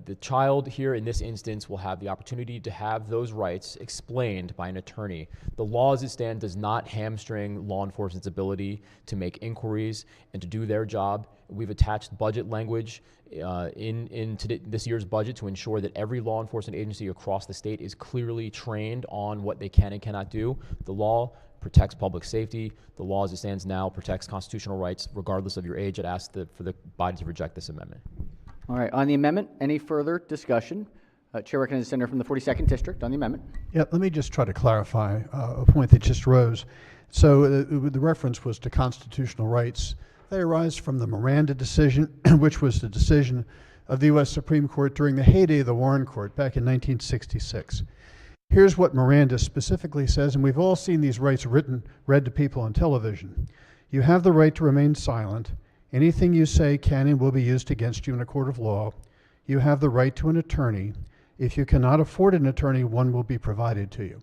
the child here in this instance will have the opportunity to have those rights explained by an attorney. The law as it stands does not hamstring law enforcement's ability to make inquiries and to do their job. We've attached budget language into this year's budget to ensure that every law enforcement agency across the state is clearly trained on what they can and cannot do. The law protects public safety. The law as it stands now protects constitutional rights regardless of your age. I'd ask for the body to reject this amendment. All right, on the amendment, any further discussion? Chair recognizes the senator from the 42nd District on the amendment. Yeah, let me just try to clarify a point that just rose. So the reference was to constitutional rights. They arise from the Miranda decision, which was the decision of the U.S. Supreme Court during the heyday of the Warren Court back in 1966. Here's what Miranda specifically says, and we've all seen these rights read to people on television. You have the right to remain silent. Anything you say can and will be used against you in a court of law. You have the right to an attorney. If you cannot afford an attorney, one will be provided to you.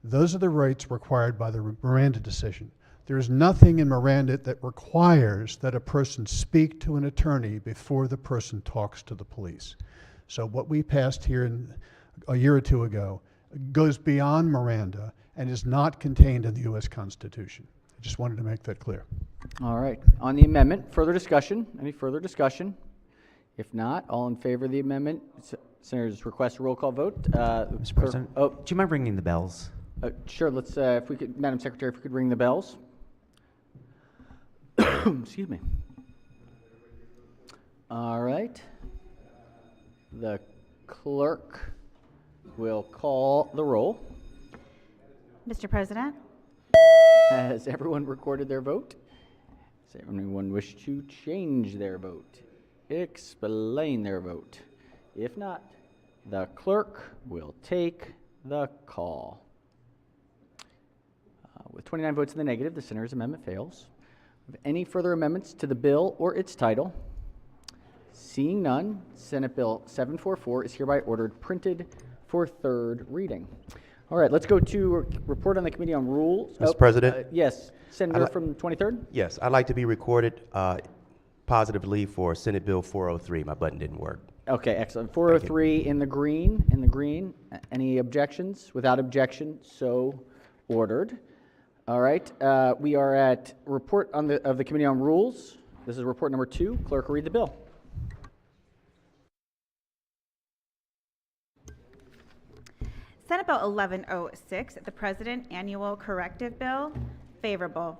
Those are the rights required by the Miranda decision. There is nothing in Miranda that requires that a person speak to an attorney before the person talks to the police. So what we passed here a year or two ago goes beyond Miranda and is not contained in the U.S. Constitution. I just wanted to make that clear. All right. On the amendment, further discussion? Any further discussion? If not, all in favor of the amendment? Senators request a roll call vote. Mr. President, do you mind ringing the bells? Sure. Let's, if we could, Madam Secretary, if we could ring the bells. Excuse me. All right. The clerk will call the roll. Mr. President? Has everyone recorded their vote? Does anyone wish to change their vote? Explain their vote? If not, the clerk will take the call. With 29 votes in the negative, the senator's amendment fails. Any further amendments to the bill or its title? Seeing none, Senate Bill 744 is hereby ordered printed for third reading. All right, let's go to report on the Committee on Rules. Mr. President? Yes, Senator from 23rd? Yes, I'd like to be recorded positively for Senate Bill 403. My button didn't work. Okay, excellent. 403 in the green, Any objections? Without objection, so ordered. All right, we are at report of the Committee on Rules. This is report number 2. Clerk will read the bill. Senate Bill 1106, the President Annual Corrective Bill, favorable.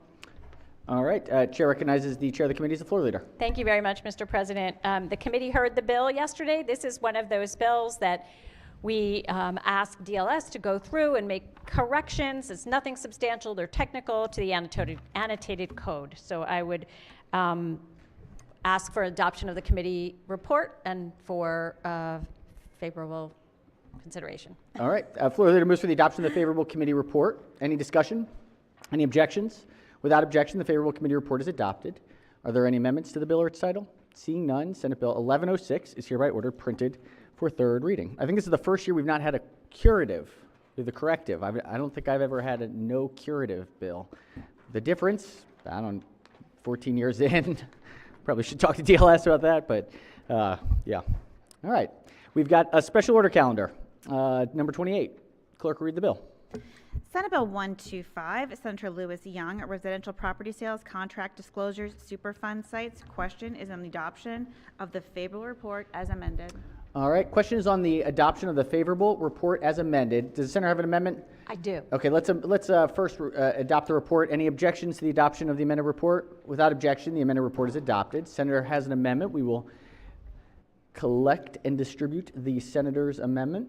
All right, Chair recognizes the Chair of the Committee as the floor leader. Thank you very much, Mr. President. The committee heard the bill yesterday. This is one of those bills that we asked DLS to go through and make corrections. It's nothing substantial. They're technical to the annotated code. So I would ask for adoption of the committee report and for favorable consideration. All right, floor leader moves for the adoption of the favorable committee report. Any discussion? Any objections? Without objection, the favorable committee report is adopted. Are there any amendments to the bill or its title? Seeing none, Senate Bill 1106 is hereby ordered printed for third reading. I think this is the first year we've not had a curative, the corrective. I don't think I've ever had a no curative bill. The difference, 14 years in, probably should talk to DLS about that, but yeah. All right, we've got a special order calendar, number 28. Clerk will read the bill. Senate Bill 125, Senator Lewis Young, residential property sales, contract disclosures, Superfund sites. Question is on the adoption of the favorable report as amended. All right, question is on the adoption of the favorable report as amended. Does the Senator have an amendment? I do. Okay, let's first adopt the report. Any objections to the adoption of the amended report? Without objection, the amended report is adopted. Senator has an amendment. We will collect and distribute the Senator's amendment.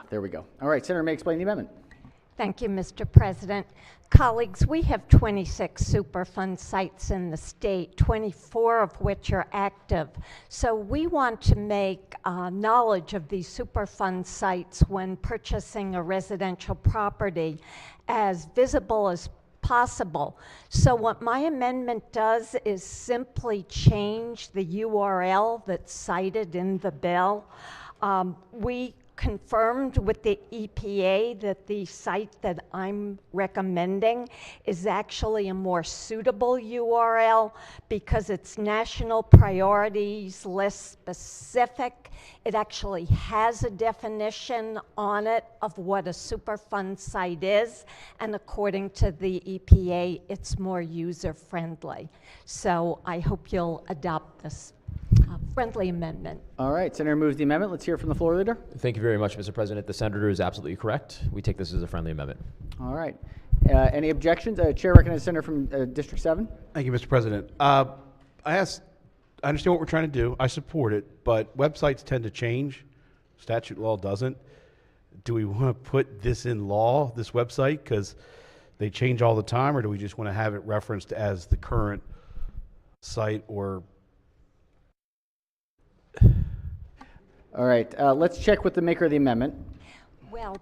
There we go. All right, Senator may explain the amendment. Thank you, Mr. President. Colleagues, we have 26 Superfund sites in the state, 24 of which are active. So we want to make knowledge of these Superfund sites when purchasing a residential property as visible as possible. So what my amendment does is simply change the URL that's cited in the bill. We confirmed with the EPA that the site that I'm recommending is actually a more suitable URL because it's national priorities list specific. It actually has a definition on it of what a Superfund site is, and according to the EPA, it's more user-friendly. So I hope you'll adopt this friendly amendment. All right, Senator moves the amendment. Let's hear from the floor leader. Thank you very much, Mr. President. The senator is absolutely correct. We take this as a friendly amendment. All right. Any objections? Chair recognizes Senator from District 7. Thank you, Mr. President. I understand what we're trying to do. I support it, but websites tend to change. Statute law doesn't. Do we want to put this in law, this website, because they change all the time, or do we just want to have it referenced as the current site or? All right, let's check with the maker of the amendment. Well,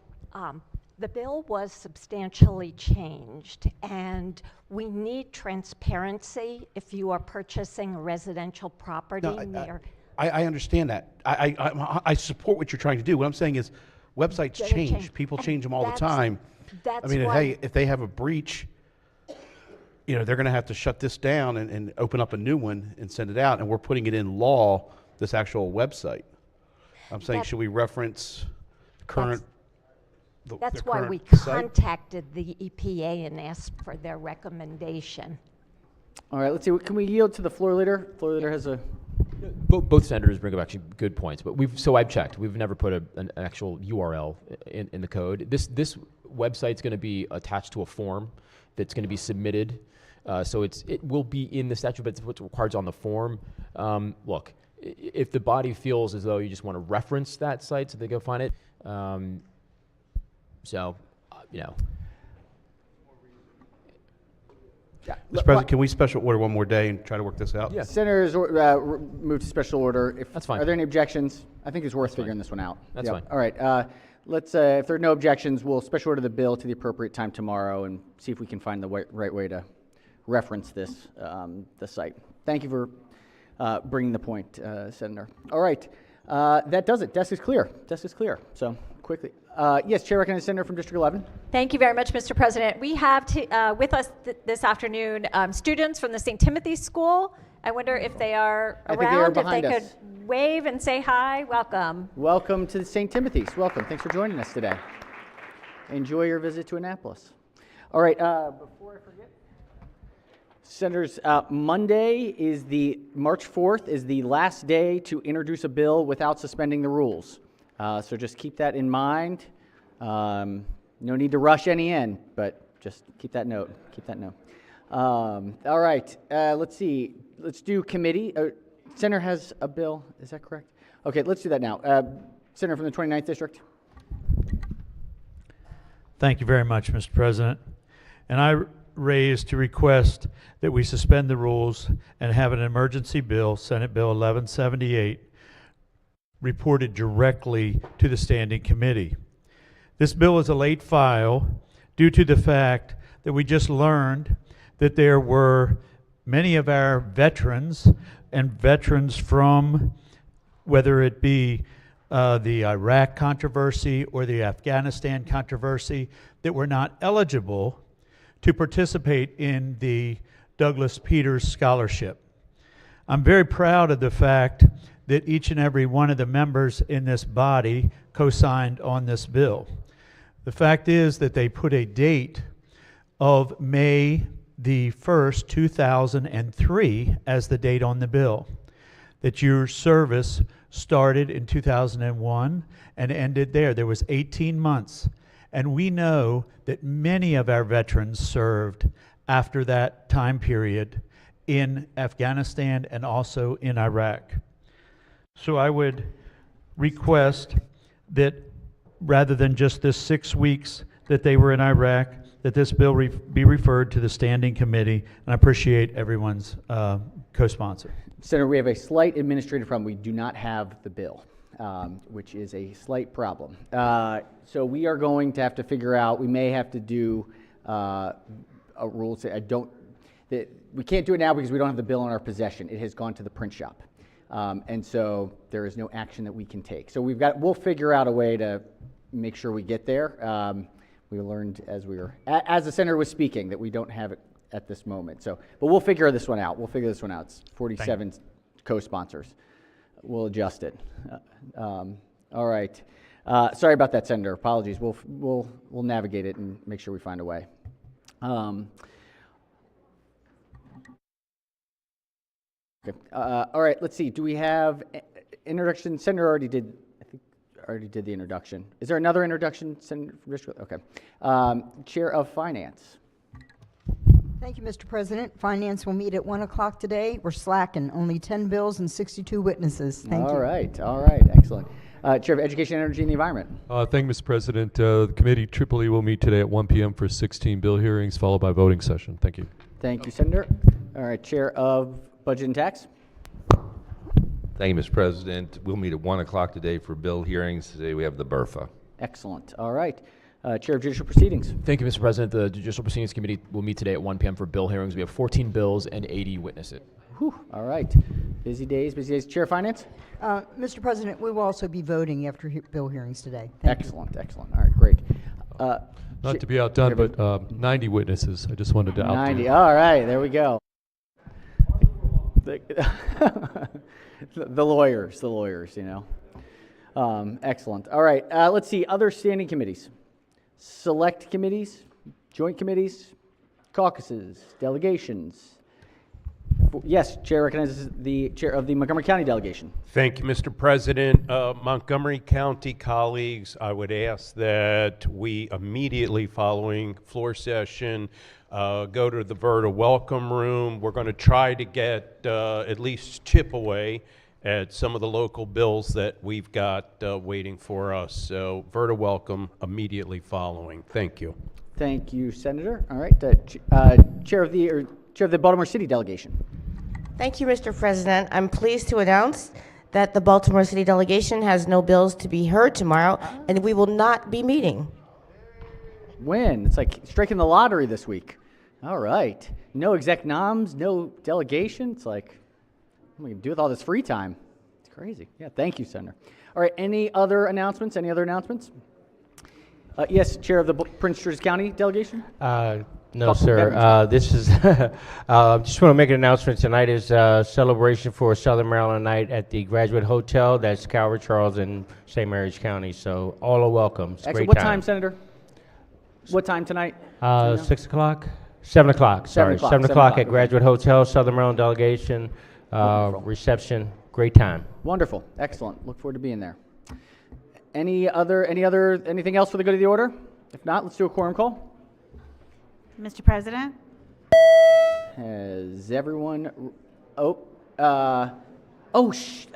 the bill was substantially changed, and we need transparency if you are purchasing a residential property. I understand that. I support what you're trying to do. What I'm saying is websites change. People change them all the time. I mean, hey, if they have a breach, they're going to have to shut this down and open up a new one and send it out, and we're putting it in law, this actual website. I'm saying, should we reference current? That's why we contacted the EPA and asked for their recommendation. All right, let's see. Can we yield to the floor leader? Floor leader has a. Both senators bring up actually good points, but so I've checked. We've never put an actual URL in the code. This website's going to be attached to a form that's going to be submitted, so it will be in the statute, but it's what's required on the form. Look. If the body feels as though you just want to reference that site so they go find it, Mr. President, can we special order one more day and try to work this out? Senators moved to special order. That's fine. Are there any objections? I think it's worth figuring this one out. That's fine. All right. Let's. If there are no objections, we'll special order the bill to the appropriate time tomorrow and see if we can find the right way to reference this the site. Thank you for bringing the point, Senator. All right. That does it. Desk is clear. Desk is clear. So quickly. Yes, Chair recognizes Senator from District 11. Thank you very much, Mr. President. We have with us this afternoon students from the St. Timothy's School. I wonder if they are I think they are around, if they behind us. could wave and say hi. Welcome. Welcome to St. Timothy's. Welcome. Thanks for joining us today. Enjoy your visit to Annapolis. All right. Before I forget, Senators, Monday is March 4th is the last day to introduce a bill without suspending the rules. So just keep that in mind. No need to rush any in, but just keep that note. Keep that note. All right. Let's see. Let's do committee. Senator has a bill. Is that correct? Okay, let's do that now. Senator from the 29th District. Thank you very much, Mr. President. And I raise to request that we suspend the rules and have an emergency bill, Senate Bill 1178, reported directly to the Standing Committee. This bill is a late file due to the fact that we just learned that there were many of our veterans and veterans from, whether it be the Iraq controversy or the Afghanistan controversy, that were not eligible to participate in the Douglas Peters Scholarship. I'm very proud of the fact that each and every one of the members in this body co-signed on this bill. The fact is that they put a date of May the 1st, 2003 as the date on the bill. That your service started in 2001 and ended there. There was 18 months. And we know that many of our veterans served after that time period in Afghanistan and also in Iraq. So I would request that rather than just this 6 weeks that they were in Iraq, that this bill be referred to the Standing Committee, and I appreciate everyone's co-sponsor. Senator, we have a slight administrative problem. We do not have the bill, which is a slight problem. So we are going to have to figure out, we may have to do a rule. We can't do it now because we don't have the bill in our possession. It has gone to the print shop. And so there is no action that we can take. So we'll figure out a way to make sure we get there. We learned as the senator was speaking that we don't have it at this moment. So, but we'll figure this one out. It's 47 co-sponsors. We'll adjust it. All right. Sorry about that, Senator. Apologies. We'll navigate it and make sure we find a way. Okay. All right. Let's see. Do we have introduction? Senator already did the introduction. Is there another introduction, Senator from District? Okay. Chair of Finance. Thank you, Mr. President. Finance will meet at 1 o'clock today. We're slacking. Only 10 bills and 62 witnesses. Thank you. All right. Excellent. Chair of Education, Energy, and the Environment. Thank you, Mr. President. The committee Tripoli will meet today at 1 p.m. for 16 bill hearings, followed by voting session. Thank you. Thank you, Senator. All right. Chair of Budget and Tax. Thank you, Mr. President. We'll meet at 1 o'clock today for bill hearings. Today we have the BRFA. Excellent. All right. Chair of Judicial Proceedings. Thank you, Mr. President. The Judicial Proceedings Committee will meet today at 1 p.m. for bill hearings. We have 14 bills and 80 witnesses. Whew. All right. Busy days. Chair of Finance. Mr. President, we will also be voting after bill hearings today. Thank Excellent. All right. Great. Not to be outdone, but 90 witnesses. I just wanted to outdo. 90. All right. There we go. The lawyers, excellent. All right, let's see, other standing committees. Select committees, joint committees, caucuses, delegations. Yes, Chair recognizes the Chair of the Montgomery County Delegation. Thank you, Mr. President. Montgomery County colleagues, I would ask that we immediately following floor session go to the Verda Welcome Room. We're going to try to get at least chip away at some of the local bills that we've got waiting for us. So Verda Welcome immediately following. Thank you. Thank you, Senator. All right, Chair of the Baltimore City delegation. Thank you, Mr. President. I'm pleased to announce that the Baltimore City delegation has no bills to be heard tomorrow, and we will not be meeting. Win. It's like striking the lottery this week. All right. No exec noms, no delegation. It's like, what am I going to do with all this free time? It's crazy. Yeah, thank you, Senator. All right, any other announcements? Any other announcements? Yes, Chair of the Prince George's County delegation? No, sir. This is, just want to make an announcement. Tonight is a celebration for Southern Maryland Night at the Graduate Hotel. That's Calvert Charles in St. Mary's County. So all are welcome. It's a great What time, Senator? What time tonight? 6 o'clock? 7 o'clock, sorry. 7 o'clock at Graduate Hotel, Southern Maryland delegation, reception. Great time. Wonderful. Excellent. Look forward to being there. Anything else for the good of the order? If not, let's do a quorum call. Mr. President? Has everyone, apologies.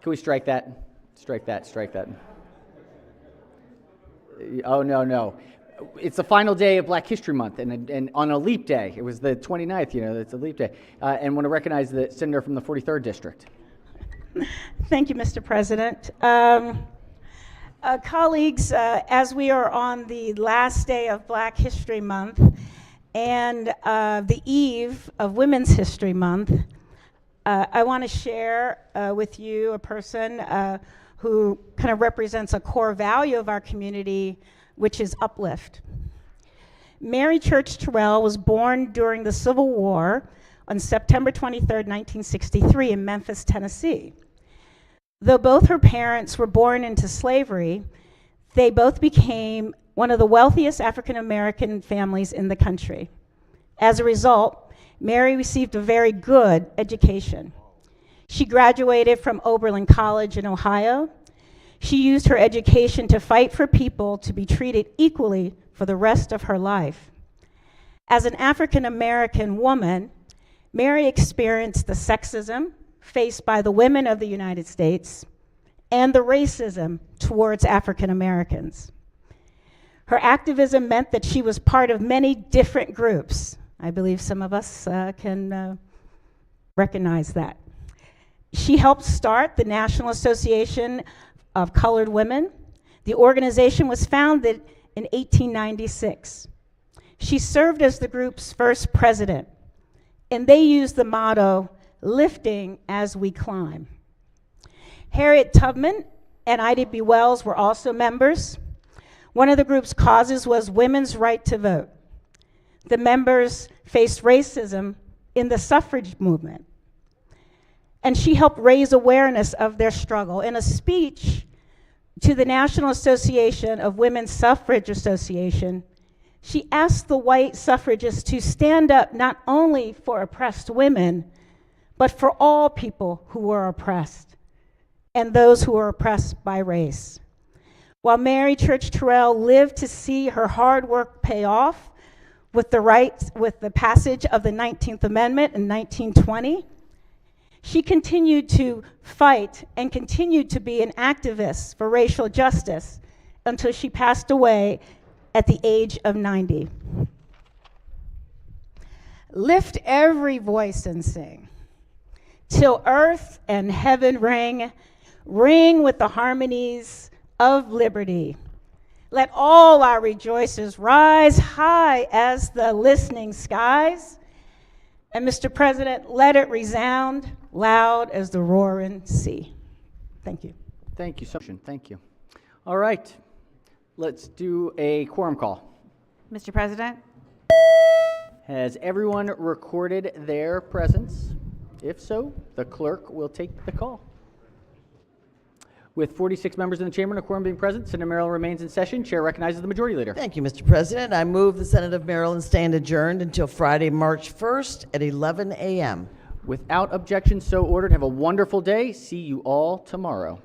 Can we strike that? Strike that. Oh, no. It's the final day of Black History Month, and on a leap day. It was the 29th, it's a leap day. And want to recognize the senator from the 43rd District. Thank you, Mr. President. Colleagues, as we are on the last day of Black History Month and the eve of Women's History Month, I want to share with you a person who kind of represents a core value of our community, which is uplift. Mary Church Terrell was born during the Civil War on September 23, 1963 in Memphis, Tennessee. Though both her parents were born into slavery, they both became one of the wealthiest African American families in the country. As a result, Mary received a very good education. She graduated from Oberlin College in Ohio. She used her education to fight for people to be treated equally for the rest of her life. As an African American woman, Mary experienced the sexism faced by the women of the United States and the racism towards African Americans. Her activism meant that she was part of many different groups. I believe some of us can recognize that. She helped start the National Association of Colored Women. The organization was founded in 1896. She served as the group's first president, and they used the motto, "Lifting as we climb." Harriet Tubman and Ida B. Wells were also members. One of the group's causes was women's right to vote. The members faced racism in the suffrage movement, and she helped raise awareness of their struggle. In a speech to the National Association of Women's Suffrage Association, she asked the white suffragists to stand up not only for oppressed women, but for all people who were oppressed and those who were oppressed by race. While Mary Church Terrell lived to see her hard work pay off with the passage of the 19th Amendment in 1920, she continued to fight and continued to be an activist for racial justice until she passed away at the age of 90. Lift every voice and sing, till earth and heaven ring, ring with the harmonies of liberty. Let all our rejoices rise high as the listening skies. And Mr. President, let it resound loud as the roaring sea. Thank you. Thank you so much. Thank you. All right. Let's do a quorum call. Mr. President? Has everyone recorded their presence? If so, the clerk will take the call. With 46 members in the chamber and a quorum being present, Senate of Maryland remains in session. Chair recognizes the Majority Leader. Thank you, Mr. President. I move the Senate of Maryland stand adjourned until Friday, March 1st at 11 a.m. Without objection, so ordered. Have a wonderful day. See you all tomorrow.